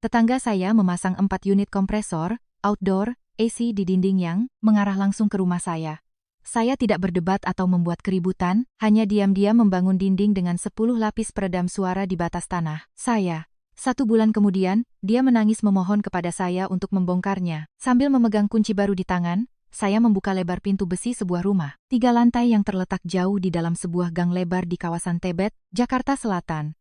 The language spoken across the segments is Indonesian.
Tetangga saya memasang 4 unit kompresor, outdoor, AC di dinding yang mengarah langsung ke rumah saya. Saya tidak berdebat atau membuat keributan, hanya diam-diam membangun dinding dengan 10 lapis peredam suara di batas tanah. 1 bulan kemudian, dia menangis memohon kepada saya untuk membongkarnya. Sambil memegang kunci baru di tangan, saya membuka lebar pintu besi sebuah rumah 3 lantai yang terletak jauh di dalam sebuah gang lebar di kawasan Tebet, Jakarta Selatan.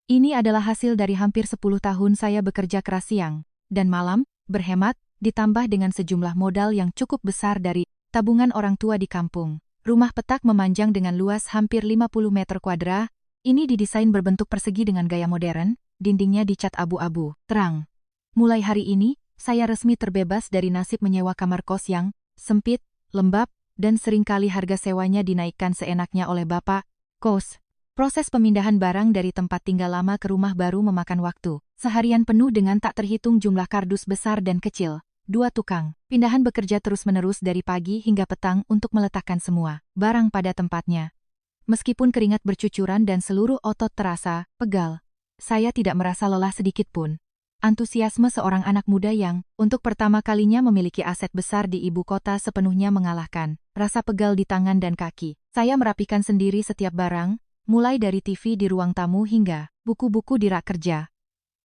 Ini adalah hasil dari hampir 10 tahun saya bekerja keras siang dan malam, berhemat, ditambah dengan sejumlah modal yang cukup besar dari tabungan orang tua di kampung. Rumah petak memanjang dengan luas hampir 50 meter kuadrat. Ini didesain berbentuk persegi dengan gaya modern, dindingnya dicat abu-abu terang. Mulai hari ini, saya resmi terbebas dari nasib menyewa kamar kos yang sempit, lembab, dan seringkali harga sewanya dinaikkan seenaknya oleh bapak kos. Proses pemindahan barang dari tempat tinggal lama ke rumah baru memakan waktu seharian penuh dengan tak terhitung jumlah kardus besar dan kecil. 2 tukang pindahan bekerja terus-menerus dari pagi hingga petang untuk meletakkan semua barang pada tempatnya. Meskipun keringat bercucuran dan seluruh otot terasa pegal, saya tidak merasa lelah sedikit pun. Antusiasme seorang anak muda yang, untuk pertama kalinya memiliki aset besar di ibu kota sepenuhnya mengalahkan rasa pegal di tangan dan kaki. Saya merapikan sendiri setiap barang, mulai dari TV di ruang tamu hingga buku-buku di rak kerja.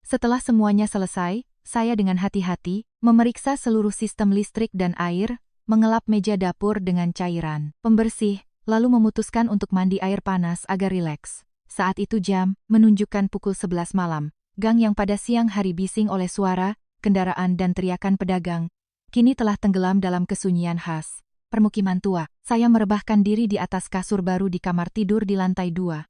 Setelah semuanya selesai, saya dengan hati-hati memeriksa seluruh sistem listrik dan air, mengelap meja dapur dengan cairan pembersih, lalu memutuskan untuk mandi air panas agar rileks. Saat itu jam menunjukkan pukul 11 malam. Gang yang pada siang hari bising oleh suara, kendaraan dan teriakan pedagang, kini telah tenggelam dalam kesunyian khas permukiman tua. Saya merebahkan diri di atas kasur baru di kamar tidur di lantai 2.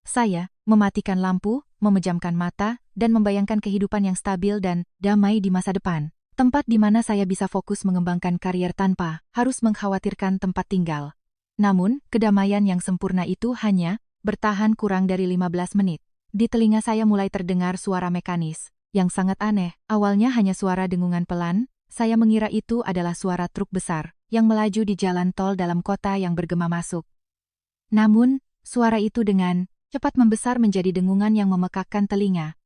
Saya mematikan lampu, memejamkan mata, dan membayangkan kehidupan yang stabil dan damai di masa depan. Tempat di mana saya bisa fokus mengembangkan karier tanpa harus mengkhawatirkan tempat tinggal. Namun, kedamaian yang sempurna itu hanya bertahan kurang dari 15 menit. Di telinga saya mulai terdengar suara mekanis, yang sangat aneh. Awalnya hanya suara dengungan pelan, saya mengira itu adalah suara truk besar yang melaju di jalan tol dalam kota yang bergema masuk. Namun, suara itu dengan cepat membesar menjadi dengungan yang memekakkan telinga.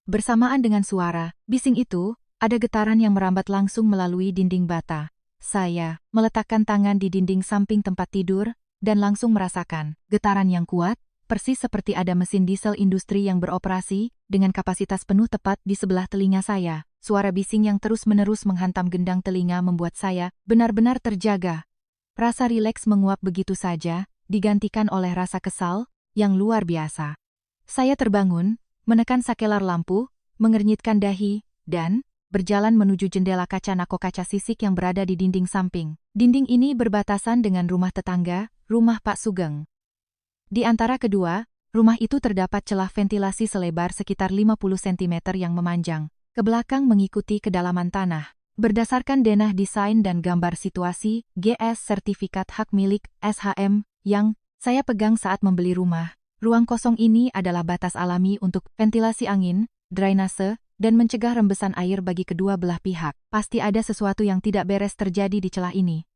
Bersamaan dengan suara bising itu, ada getaran yang merambat langsung melalui dinding bata. Saya meletakkan tangan di dinding samping tempat tidur, dan langsung merasakan getaran yang kuat, persis seperti ada mesin diesel industri yang beroperasi, dengan kapasitas penuh tepat di sebelah telinga saya. Suara bising yang terus-menerus menghantam gendang telinga membuat saya benar-benar terjaga. Rasa rileks menguap begitu saja, digantikan oleh rasa kesal yang luar biasa. Saya terbangun, menekan sakelar lampu, mengernyitkan dahi, dan berjalan menuju jendela kaca nako kaca sisik yang berada di dinding samping. Dinding ini berbatasan dengan rumah tetangga, rumah Pak Sugeng. Di antara kedua, rumah itu terdapat celah ventilasi selebar sekitar 50 cm yang memanjang ke belakang mengikuti kedalaman tanah. Berdasarkan denah desain dan gambar situasi, GS sertifikat hak milik SHM yang saya pegang saat membeli rumah, ruang kosong ini adalah batas alami untuk ventilasi angin, drainase, dan mencegah rembesan air bagi kedua belah pihak. Pasti ada sesuatu yang tidak beres terjadi di celah ini.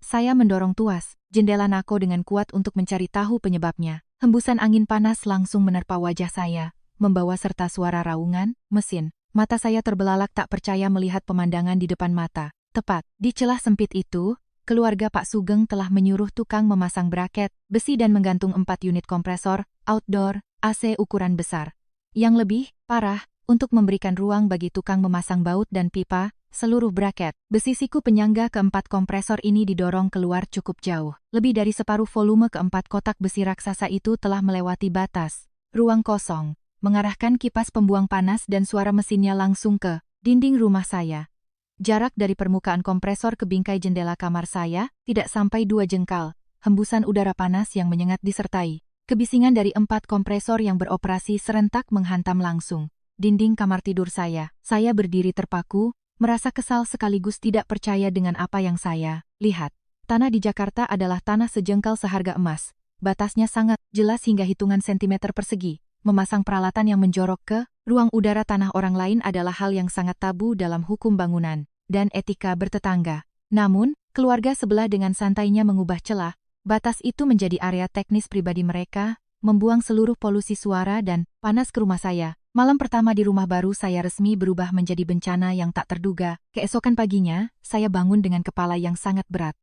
Saya mendorong tuas jendela nako dengan kuat untuk mencari tahu penyebabnya. Hembusan angin panas langsung menerpa wajah saya, membawa serta suara raungan mesin. Mata saya terbelalak tak percaya melihat pemandangan di depan mata. Tepat di celah sempit itu, keluarga Pak Sugeng telah menyuruh tukang memasang braket besi dan menggantung 4 unit kompresor outdoor AC ukuran besar. Yang lebih parah, untuk memberikan ruang bagi tukang memasang baut dan pipa, seluruh braket besi siku penyangga keempat kompresor ini didorong keluar cukup jauh. Lebih dari separuh volume keempat kotak besi raksasa itu telah melewati batas ruang kosong, mengarahkan kipas pembuang panas dan suara mesinnya langsung ke dinding rumah saya. Jarak dari permukaan kompresor ke bingkai jendela kamar saya tidak sampai 2 jengkal. Hembusan udara panas yang menyengat disertai kebisingan dari 4 kompresor yang beroperasi serentak menghantam langsung dinding kamar tidur saya. Saya berdiri terpaku, merasa kesal sekaligus tidak percaya dengan apa yang saya lihat. Tanah di Jakarta adalah tanah sejengkal seharga emas. Batasnya sangat jelas hingga hitungan sentimeter persegi. Memasang peralatan yang menjorok ke ruang udara tanah orang lain adalah hal yang sangat tabu dalam hukum bangunan dan etika bertetangga. Namun, keluarga sebelah dengan santainya mengubah celah batas itu menjadi area teknis pribadi mereka, membuang seluruh polusi suara dan panas ke rumah saya. Malam pertama di rumah baru saya resmi berubah menjadi bencana yang tak terduga. Keesokan paginya, saya bangun dengan kepala yang sangat berat.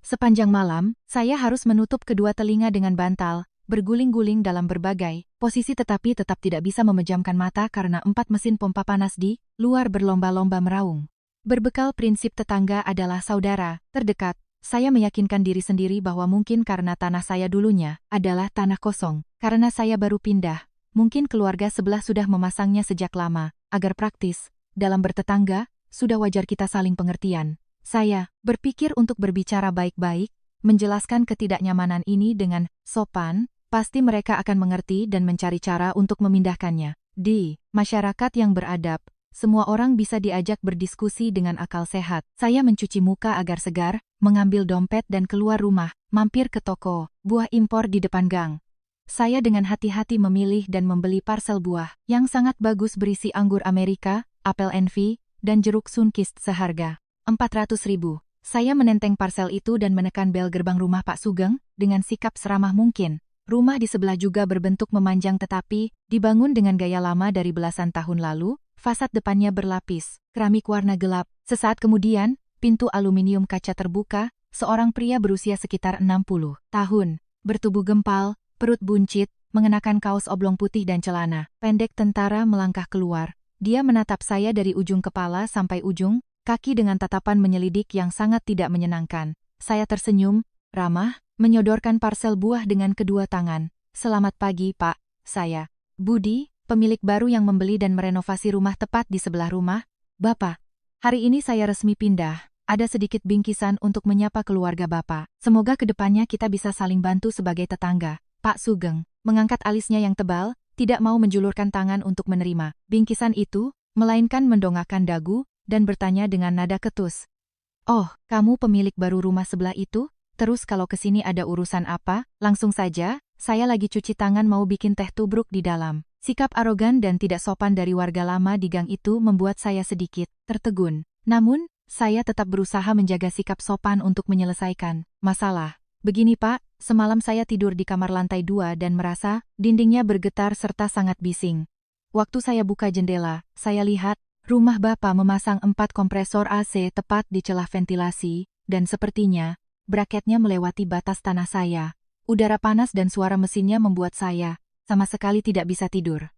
Sepanjang malam, saya harus menutup kedua telinga dengan bantal, berguling-guling dalam berbagai posisi tetapi tetap tidak bisa memejamkan mata karena 4 mesin pompa panas di luar berlomba-lomba meraung. Berbekal prinsip tetangga adalah saudara terdekat, saya meyakinkan diri sendiri bahwa mungkin karena tanah saya dulunya adalah tanah kosong, karena saya baru pindah. Mungkin keluarga sebelah sudah memasangnya sejak lama, agar praktis. Dalam bertetangga, sudah wajar kita saling pengertian. Saya berpikir untuk berbicara baik-baik, menjelaskan ketidaknyamanan ini dengan sopan, pasti mereka akan mengerti dan mencari cara untuk memindahkannya. Di masyarakat yang beradab, semua orang bisa diajak berdiskusi dengan akal sehat. Saya mencuci muka agar segar, mengambil dompet dan keluar rumah, mampir ke toko buah impor di depan gang. Saya dengan hati-hati memilih dan membeli parsel buah yang sangat bagus berisi anggur Amerika, apel envy, dan jeruk Sunkist seharga 400.000. Saya menenteng parsel itu dan menekan bel gerbang rumah Pak Sugeng dengan sikap seramah mungkin. Rumah di sebelah juga berbentuk memanjang tetapi dibangun dengan gaya lama dari belasan tahun lalu, fasad depannya berlapis keramik warna gelap. Sesaat kemudian, pintu aluminium kaca terbuka, seorang pria berusia sekitar 60 tahun, bertubuh gempal, perut buncit, mengenakan kaos oblong putih dan celana pendek tentara melangkah keluar. Dia menatap saya dari ujung kepala sampai ujung kaki dengan tatapan menyelidik yang sangat tidak menyenangkan. Saya tersenyum, ramah, menyodorkan parsel buah dengan kedua tangan. Selamat pagi, Pak. Saya Budi, pemilik baru yang membeli dan merenovasi rumah tepat di sebelah rumah. Bapak, hari ini saya resmi pindah. Ada sedikit bingkisan untuk menyapa keluarga Bapak. Semoga kedepannya kita bisa saling bantu sebagai tetangga. Pak Sugeng mengangkat alisnya yang tebal, tidak mau menjulurkan tangan untuk menerima bingkisan itu, melainkan mendongakkan dagu, dan bertanya dengan nada ketus. Oh, kamu pemilik baru rumah sebelah itu? Terus kalau kesini ada urusan apa? Langsung saja, saya lagi cuci tangan mau bikin teh tubruk di dalam. Sikap arogan dan tidak sopan dari warga lama di gang itu membuat saya sedikit tertegun. Namun, saya tetap berusaha menjaga sikap sopan untuk menyelesaikan masalah. Begini Pak, semalam saya tidur di kamar lantai 2 dan merasa dindingnya bergetar serta sangat bising. Waktu saya buka jendela, saya lihat rumah Bapak memasang 4 kompresor AC tepat di celah ventilasi, dan sepertinya braketnya melewati batas tanah saya. Udara panas dan suara mesinnya membuat saya sama sekali tidak bisa tidur.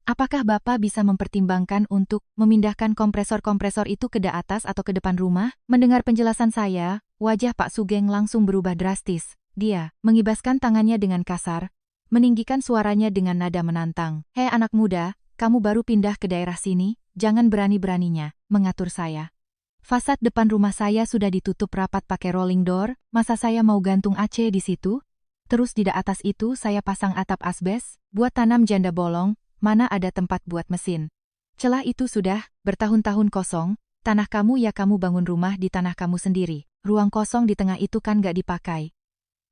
Apakah Bapak bisa mempertimbangkan untuk memindahkan kompresor-kompresor itu ke atas atau ke depan rumah? Mendengar penjelasan saya, wajah Pak Sugeng langsung berubah drastis. Dia mengibaskan tangannya dengan kasar, meninggikan suaranya dengan nada menantang. Hei anak muda, kamu baru pindah ke daerah sini, jangan berani-beraninya mengatur saya. Fasad depan rumah saya sudah ditutup rapat pakai rolling door, masa saya mau gantung AC di situ? Terus di atas itu saya pasang atap asbes, buat tanam janda bolong, mana ada tempat buat mesin. Celah itu sudah bertahun-tahun kosong, tanah kamu ya kamu bangun rumah di tanah kamu sendiri. Ruang kosong di tengah itu kan gak dipakai.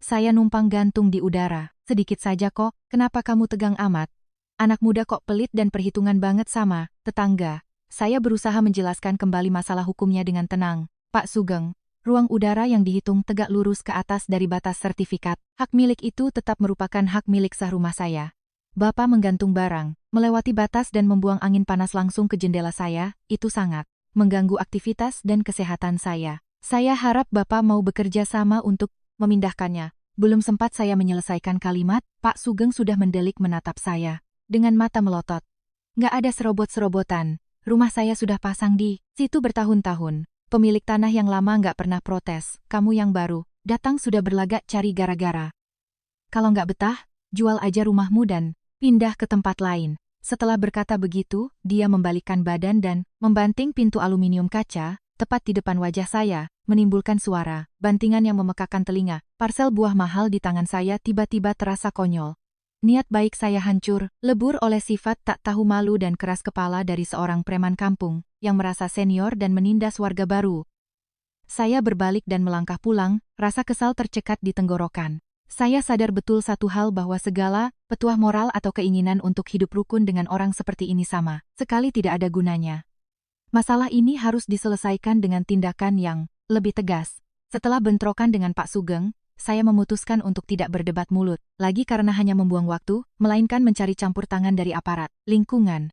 Saya numpang gantung di udara, sedikit saja kok, kenapa kamu tegang amat? Anak muda kok pelit dan perhitungan banget sama tetangga. Saya berusaha menjelaskan kembali masalah hukumnya dengan tenang. Pak Sugeng, ruang udara yang dihitung tegak lurus ke atas dari batas sertifikat. Hak milik itu tetap merupakan hak milik sah rumah saya. Bapak menggantung barang, melewati batas dan membuang angin panas langsung ke jendela saya, itu sangat mengganggu aktivitas dan kesehatan saya. Saya harap Bapak mau bekerja sama untuk memindahkannya. Belum sempat saya menyelesaikan kalimat, Pak Sugeng sudah mendelik menatap saya dengan mata melotot. Nggak ada serobot-serobotan. Rumah saya sudah pasang di situ bertahun-tahun. Pemilik tanah yang lama nggak pernah protes. Kamu yang baru datang sudah berlagak cari gara-gara. Kalau nggak betah, jual aja rumahmu dan pindah ke tempat lain. Setelah berkata begitu, dia membalikkan badan dan membanting pintu aluminium kaca tepat di depan wajah saya, menimbulkan suara bantingan yang memekakan telinga. Parsel buah mahal di tangan saya tiba-tiba terasa konyol. Niat baik saya hancur, lebur oleh sifat tak tahu malu dan keras kepala dari seorang preman kampung yang merasa senior dan menindas warga baru. Saya berbalik dan melangkah pulang, rasa kesal tercekat di tenggorokan. Saya sadar betul satu hal bahwa segala petuah moral atau keinginan untuk hidup rukun dengan orang seperti ini sama sekali tidak ada gunanya. Masalah ini harus diselesaikan dengan tindakan yang lebih tegas. Setelah bentrokan dengan Pak Sugeng, saya memutuskan untuk tidak berdebat mulut, lagi karena hanya membuang waktu, melainkan mencari campur tangan dari aparat lingkungan.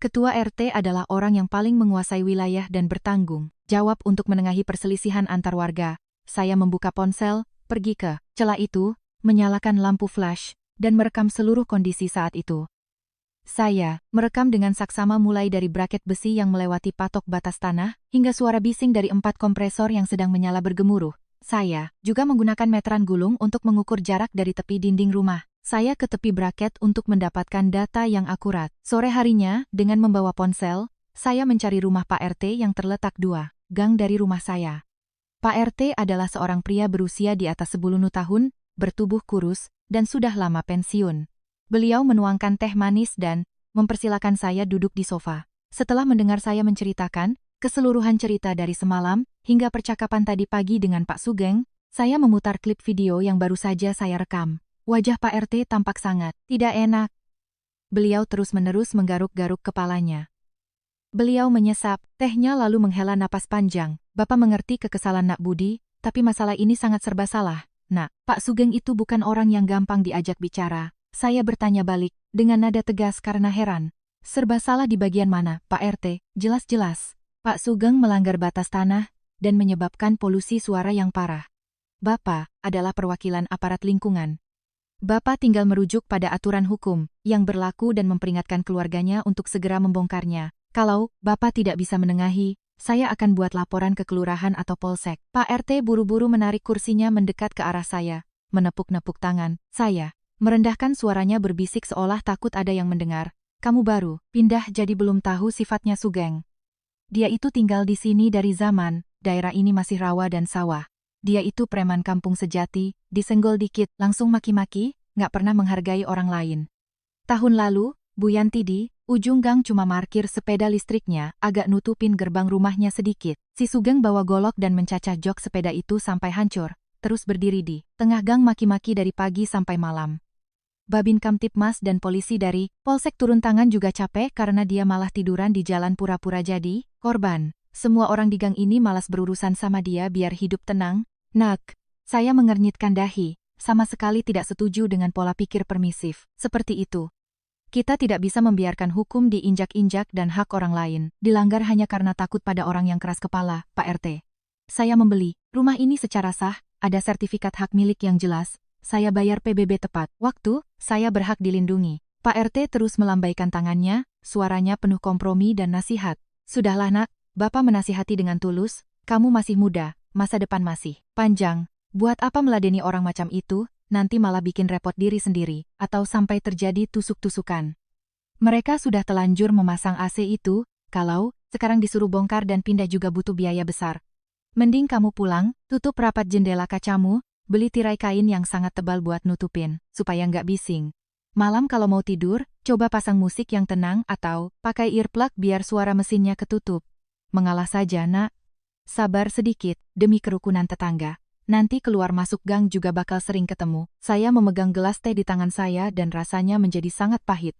Ketua RT adalah orang yang paling menguasai wilayah dan bertanggung jawab untuk menengahi perselisihan antar warga. Saya membuka ponsel, pergi ke celah itu, menyalakan lampu flash, dan merekam seluruh kondisi saat itu. Saya merekam dengan saksama mulai dari braket besi yang melewati patok batas tanah, hingga suara bising dari 4 kompresor yang sedang menyala bergemuruh. Saya juga menggunakan meteran gulung untuk mengukur jarak dari tepi dinding rumah. Saya ke tepi braket untuk mendapatkan data yang akurat. Sore harinya, dengan membawa ponsel, saya mencari rumah Pak RT yang terletak 2 gang dari rumah saya. Pak RT adalah seorang pria berusia di atas 10 tahun, bertubuh kurus, dan sudah lama pensiun. Beliau menuangkan teh manis dan mempersilakan saya duduk di sofa. Setelah mendengar saya menceritakan keseluruhan cerita dari semalam hingga percakapan tadi pagi dengan Pak Sugeng, saya memutar klip video yang baru saja saya rekam. Wajah Pak RT tampak sangat tidak enak. Beliau terus-menerus menggaruk-garuk kepalanya. Beliau menyesap tehnya lalu menghela napas panjang. Bapak mengerti kekesalan Nak Budi, tapi masalah ini sangat serba salah. Nak, Pak Sugeng itu bukan orang yang gampang diajak bicara. Saya bertanya balik, dengan nada tegas karena heran. Serba salah di bagian mana, Pak RT? Jelas-jelas Pak Sugeng melanggar batas tanah dan menyebabkan polusi suara yang parah. Bapak adalah perwakilan aparat lingkungan. Bapak tinggal merujuk pada aturan hukum yang berlaku dan memperingatkan keluarganya untuk segera membongkarnya. Kalau Bapak tidak bisa menengahi, saya akan buat laporan ke kelurahan atau polsek. Pak RT buru-buru menarik kursinya mendekat ke arah saya, menepuk-nepuk tangan. Saya merendahkan suaranya berbisik seolah takut ada yang mendengar. Kamu baru pindah jadi belum tahu sifatnya Sugeng. Dia itu tinggal di sini dari zaman daerah ini masih rawa dan sawah. Dia itu preman kampung sejati, disenggol dikit, langsung maki-maki, nggak pernah menghargai orang lain. Tahun lalu, Bu Yanti di ujung gang cuma parkir sepeda listriknya, agak nutupin gerbang rumahnya sedikit. Si Sugeng bawa golok dan mencacah jok sepeda itu sampai hancur, terus berdiri di tengah gang maki-maki dari pagi sampai malam. Babin Kamtipmas dan polisi dari Polsek turun tangan juga capek karena dia malah tiduran di jalan pura-pura jadi korban. Semua orang di gang ini malas berurusan sama dia biar hidup tenang. Nak, saya mengernyitkan dahi, sama sekali tidak setuju dengan pola pikir permisif. Seperti itu. Kita tidak bisa membiarkan hukum diinjak-injak dan hak orang lain dilanggar hanya karena takut pada orang yang keras kepala, Pak RT. Saya membeli rumah ini secara sah, ada sertifikat hak milik yang jelas, saya bayar PBB tepat waktu, saya berhak dilindungi. Pak RT terus melambaikan tangannya, suaranya penuh kompromi dan nasihat. Sudahlah nak, Bapak menasihati dengan tulus, kamu masih muda, masa depan masih panjang. Buat apa meladeni orang macam itu, nanti malah bikin repot diri sendiri, atau sampai terjadi tusuk-tusukan. Mereka sudah telanjur memasang AC itu, kalau sekarang disuruh bongkar dan pindah juga butuh biaya besar. Mending kamu pulang, tutup rapat jendela kacamu, beli tirai kain yang sangat tebal buat nutupin, supaya nggak bising. Malam kalau mau tidur, coba pasang musik yang tenang atau pakai earplug biar suara mesinnya ketutup. Mengalah saja nak. Sabar sedikit, demi kerukunan tetangga. Nanti keluar masuk gang juga bakal sering ketemu. Saya memegang gelas teh di tangan saya dan rasanya menjadi sangat pahit.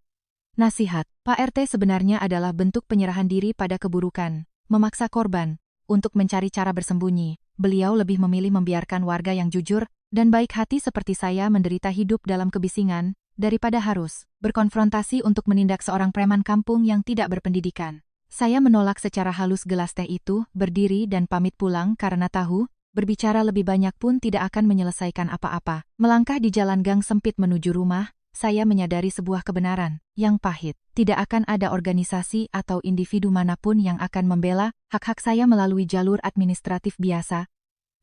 Nasihat, Pak RT sebenarnya adalah bentuk penyerahan diri pada keburukan. Memaksa korban untuk mencari cara bersembunyi. Beliau lebih memilih membiarkan warga yang jujur dan baik hati seperti saya menderita hidup dalam kebisingan, daripada harus berkonfrontasi untuk menindak seorang preman kampung yang tidak berpendidikan. Saya menolak secara halus gelas teh itu, berdiri dan pamit pulang karena tahu, berbicara lebih banyak pun tidak akan menyelesaikan apa-apa. Melangkah di jalan gang sempit menuju rumah, saya menyadari sebuah kebenaran yang pahit. Tidak akan ada organisasi atau individu manapun yang akan membela hak-hak saya melalui jalur administratif biasa.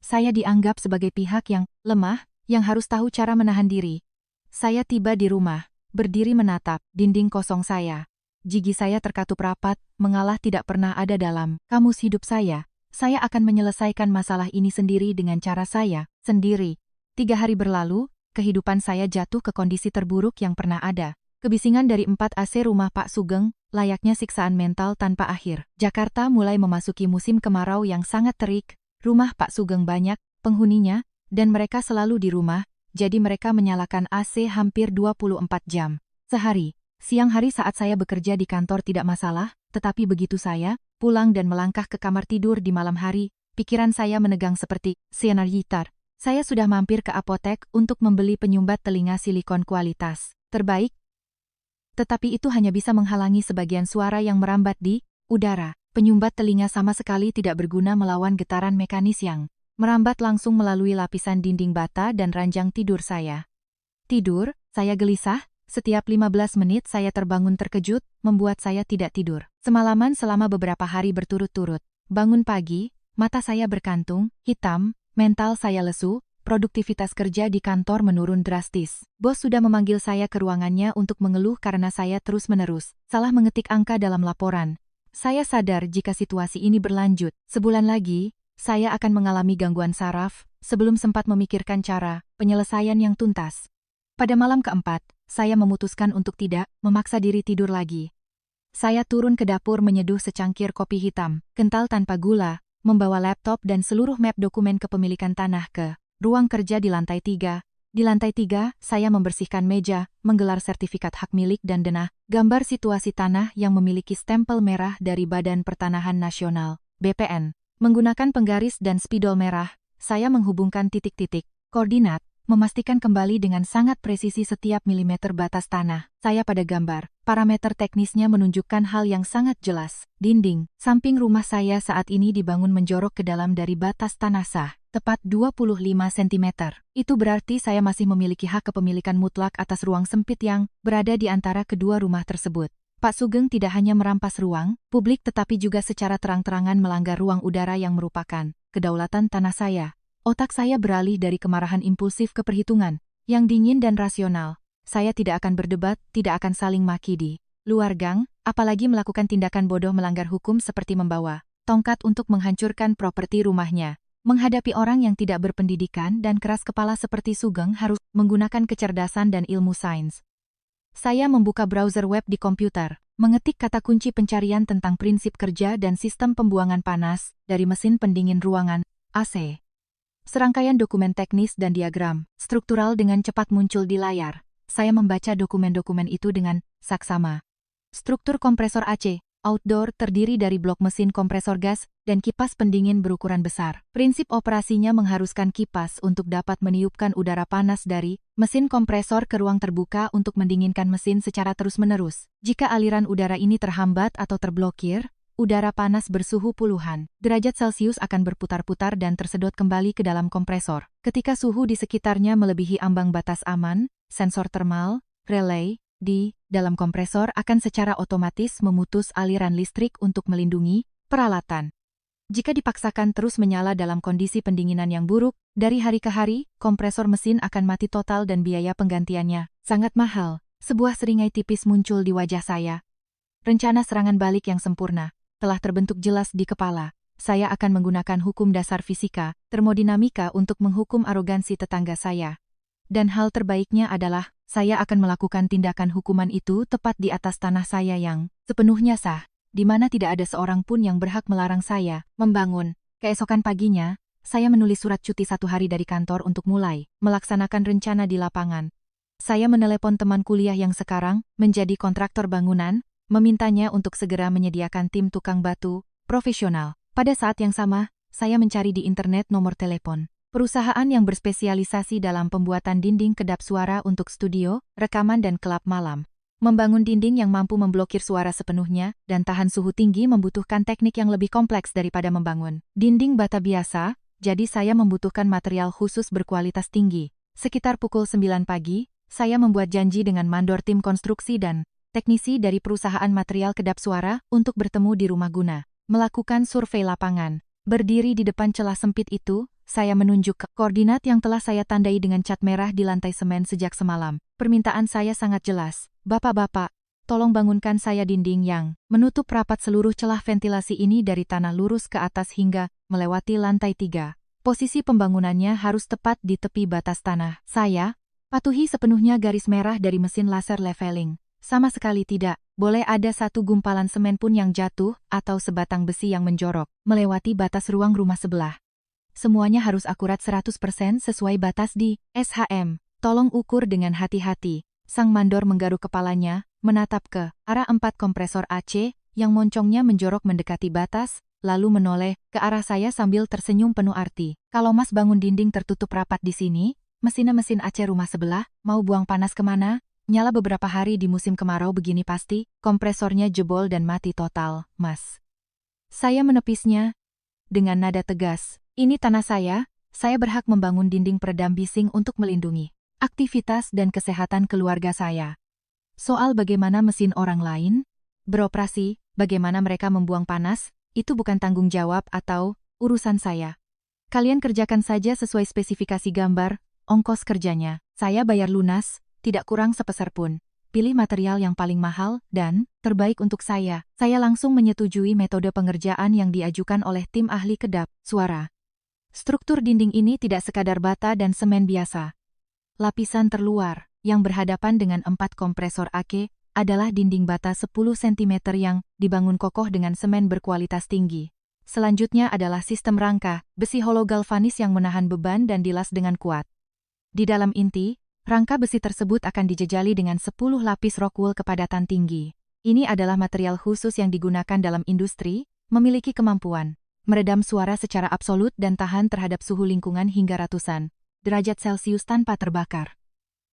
Saya dianggap sebagai pihak yang lemah, yang harus tahu cara menahan diri. Saya tiba di rumah, berdiri menatap dinding kosong saya. Gigi saya terkatup rapat, mengalah tidak pernah ada dalam kamus hidup saya. Saya akan menyelesaikan masalah ini sendiri dengan cara saya sendiri. 3 hari berlalu, kehidupan saya jatuh ke kondisi terburuk yang pernah ada. Kebisingan dari 4 AC rumah Pak Sugeng, layaknya siksaan mental tanpa akhir. Jakarta mulai memasuki musim kemarau yang sangat terik. Rumah Pak Sugeng banyak penghuninya, dan mereka selalu di rumah, jadi mereka menyalakan AC hampir 24 jam sehari. Siang hari saat saya bekerja di kantor tidak masalah, tetapi begitu saya pulang dan melangkah ke kamar tidur di malam hari, pikiran saya menegang seperti sinar gitar. Saya sudah mampir ke apotek untuk membeli penyumbat telinga silikon kualitas terbaik. Tetapi itu hanya bisa menghalangi sebagian suara yang merambat di udara. Penyumbat telinga sama sekali tidak berguna melawan getaran mekanis yang merambat langsung melalui lapisan dinding bata dan ranjang tidur saya. Tidur, saya gelisah, setiap 15 menit saya terbangun terkejut, membuat saya tidak tidur. Semalaman selama beberapa hari berturut-turut. Bangun pagi, mata saya berkantung, hitam, mental saya lesu, produktivitas kerja di kantor menurun drastis. Bos sudah memanggil saya ke ruangannya untuk mengeluh karena saya terus-menerus salah mengetik angka dalam laporan. Saya sadar jika situasi ini berlanjut, sebulan lagi, saya akan mengalami gangguan saraf, sebelum sempat memikirkan cara penyelesaian yang tuntas. Pada malam keempat, saya memutuskan untuk tidak memaksa diri tidur lagi. Saya turun ke dapur menyeduh secangkir kopi hitam, kental tanpa gula, membawa laptop dan seluruh map dokumen kepemilikan tanah ke ruang kerja di lantai 3. Di lantai 3, saya membersihkan meja, menggelar sertifikat hak milik dan denah, gambar situasi tanah yang memiliki stempel merah dari Badan Pertanahan Nasional, BPN. Menggunakan penggaris dan spidol merah, saya menghubungkan titik-titik koordinat, memastikan kembali dengan sangat presisi setiap milimeter batas tanah. Saya pada gambar, parameter teknisnya menunjukkan hal yang sangat jelas. Dinding samping rumah saya saat ini dibangun menjorok ke dalam dari batas tanah sah, tepat 25 cm. Itu berarti saya masih memiliki hak kepemilikan mutlak atas ruang sempit yang berada di antara kedua rumah tersebut. Pak Sugeng tidak hanya merampas ruang publik tetapi juga secara terang-terangan melanggar ruang udara yang merupakan kedaulatan tanah saya. Otak saya beralih dari kemarahan impulsif ke perhitungan yang dingin dan rasional. Saya tidak akan berdebat, tidak akan saling maki di luar gang, apalagi melakukan tindakan bodoh melanggar hukum seperti membawa tongkat untuk menghancurkan properti rumahnya. Menghadapi orang yang tidak berpendidikan dan keras kepala seperti Sugeng harus menggunakan kecerdasan dan ilmu sains. Saya membuka browser web di komputer, mengetik kata kunci pencarian tentang prinsip kerja dan sistem pembuangan panas dari mesin pendingin ruangan, AC. Serangkaian dokumen teknis dan diagram struktural dengan cepat muncul di layar. Saya membaca dokumen-dokumen itu dengan saksama. Struktur kompresor AC, outdoor terdiri dari blok mesin kompresor gas dan kipas pendingin berukuran besar. Prinsip operasinya mengharuskan kipas untuk dapat meniupkan udara panas dari mesin kompresor ke ruang terbuka untuk mendinginkan mesin secara terus-menerus. Jika aliran udara ini terhambat atau terblokir, udara panas bersuhu puluhan derajat Celcius akan berputar-putar dan tersedot kembali ke dalam kompresor. Ketika suhu di sekitarnya melebihi ambang batas aman, sensor thermal relay di dalam kompresor akan secara otomatis memutus aliran listrik untuk melindungi peralatan. Jika dipaksakan terus menyala dalam kondisi pendinginan yang buruk, dari hari ke hari, kompresor mesin akan mati total dan biaya penggantiannya sangat mahal. Sebuah seringai tipis muncul di wajah saya. Rencana serangan balik yang sempurna telah terbentuk jelas di kepala. Saya akan menggunakan hukum dasar fisika, termodinamika untuk menghukum arogansi tetangga saya. Dan hal terbaiknya adalah, saya akan melakukan tindakan hukuman itu tepat di atas tanah saya yang sepenuhnya sah, di mana tidak ada seorang pun yang berhak melarang saya membangun. Keesokan paginya, saya menulis surat cuti 1 hari dari kantor untuk mulai melaksanakan rencana di lapangan. Saya menelepon teman kuliah yang sekarang menjadi kontraktor bangunan, memintanya untuk segera menyediakan tim tukang batu profesional. Pada saat yang sama, saya mencari di internet nomor telepon perusahaan yang berspesialisasi dalam pembuatan dinding kedap suara untuk studio, rekaman dan klub malam. Membangun dinding yang mampu memblokir suara sepenuhnya dan tahan suhu tinggi membutuhkan teknik yang lebih kompleks daripada membangun dinding bata biasa, jadi saya membutuhkan material khusus berkualitas tinggi. Sekitar pukul 9 pagi, saya membuat janji dengan mandor tim konstruksi dan teknisi dari perusahaan material kedap suara untuk bertemu di rumah guna melakukan survei lapangan. Berdiri di depan celah sempit itu, saya menunjuk ke koordinat yang telah saya tandai dengan cat merah di lantai semen sejak semalam. Permintaan saya sangat jelas. Bapak-bapak, tolong bangunkan saya dinding yang menutup rapat seluruh celah ventilasi ini dari tanah lurus ke atas hingga melewati lantai 3. Posisi pembangunannya harus tepat di tepi batas tanah. Saya patuhi sepenuhnya garis merah dari mesin laser leveling. Sama sekali tidak boleh ada satu gumpalan semen pun yang jatuh atau sebatang besi yang menjorok melewati batas ruang rumah sebelah. Semuanya harus akurat 100% sesuai batas di SHM. Tolong ukur dengan hati-hati. Sang mandor menggaruk kepalanya, menatap ke arah 4 kompresor AC yang moncongnya menjorok mendekati batas, lalu menoleh ke arah saya sambil tersenyum penuh arti. Kalau Mas bangun dinding tertutup rapat di sini, mesin AC rumah sebelah, mau buang panas kemana? Nyala beberapa hari di musim kemarau begini pasti, kompresornya jebol dan mati total, Mas. Saya menepisnya dengan nada tegas. Ini tanah saya berhak membangun dinding peredam bising untuk melindungi aktivitas dan kesehatan keluarga saya. Soal bagaimana mesin orang lain beroperasi, bagaimana mereka membuang panas, itu bukan tanggung jawab atau urusan saya. Kalian kerjakan saja sesuai spesifikasi gambar, ongkos kerjanya. Saya bayar lunas, tidak kurang sepeser pun. Pilih material yang paling mahal dan terbaik untuk saya. Saya langsung menyetujui metode pengerjaan yang diajukan oleh tim ahli kedap suara. Struktur dinding ini tidak sekadar bata dan semen biasa. Lapisan terluar, yang berhadapan dengan 4 kompresor AC, adalah dinding bata 10 cm yang dibangun kokoh dengan semen berkualitas tinggi. Selanjutnya adalah sistem rangka, besi hollow galvanis yang menahan beban dan dilas dengan kuat. Di dalam inti, rangka besi tersebut akan dijejali dengan 10 lapis rock wool kepadatan tinggi. Ini adalah material khusus yang digunakan dalam industri, memiliki kemampuan meredam suara secara absolut dan tahan terhadap suhu lingkungan hingga ratusan derajat Celcius tanpa terbakar.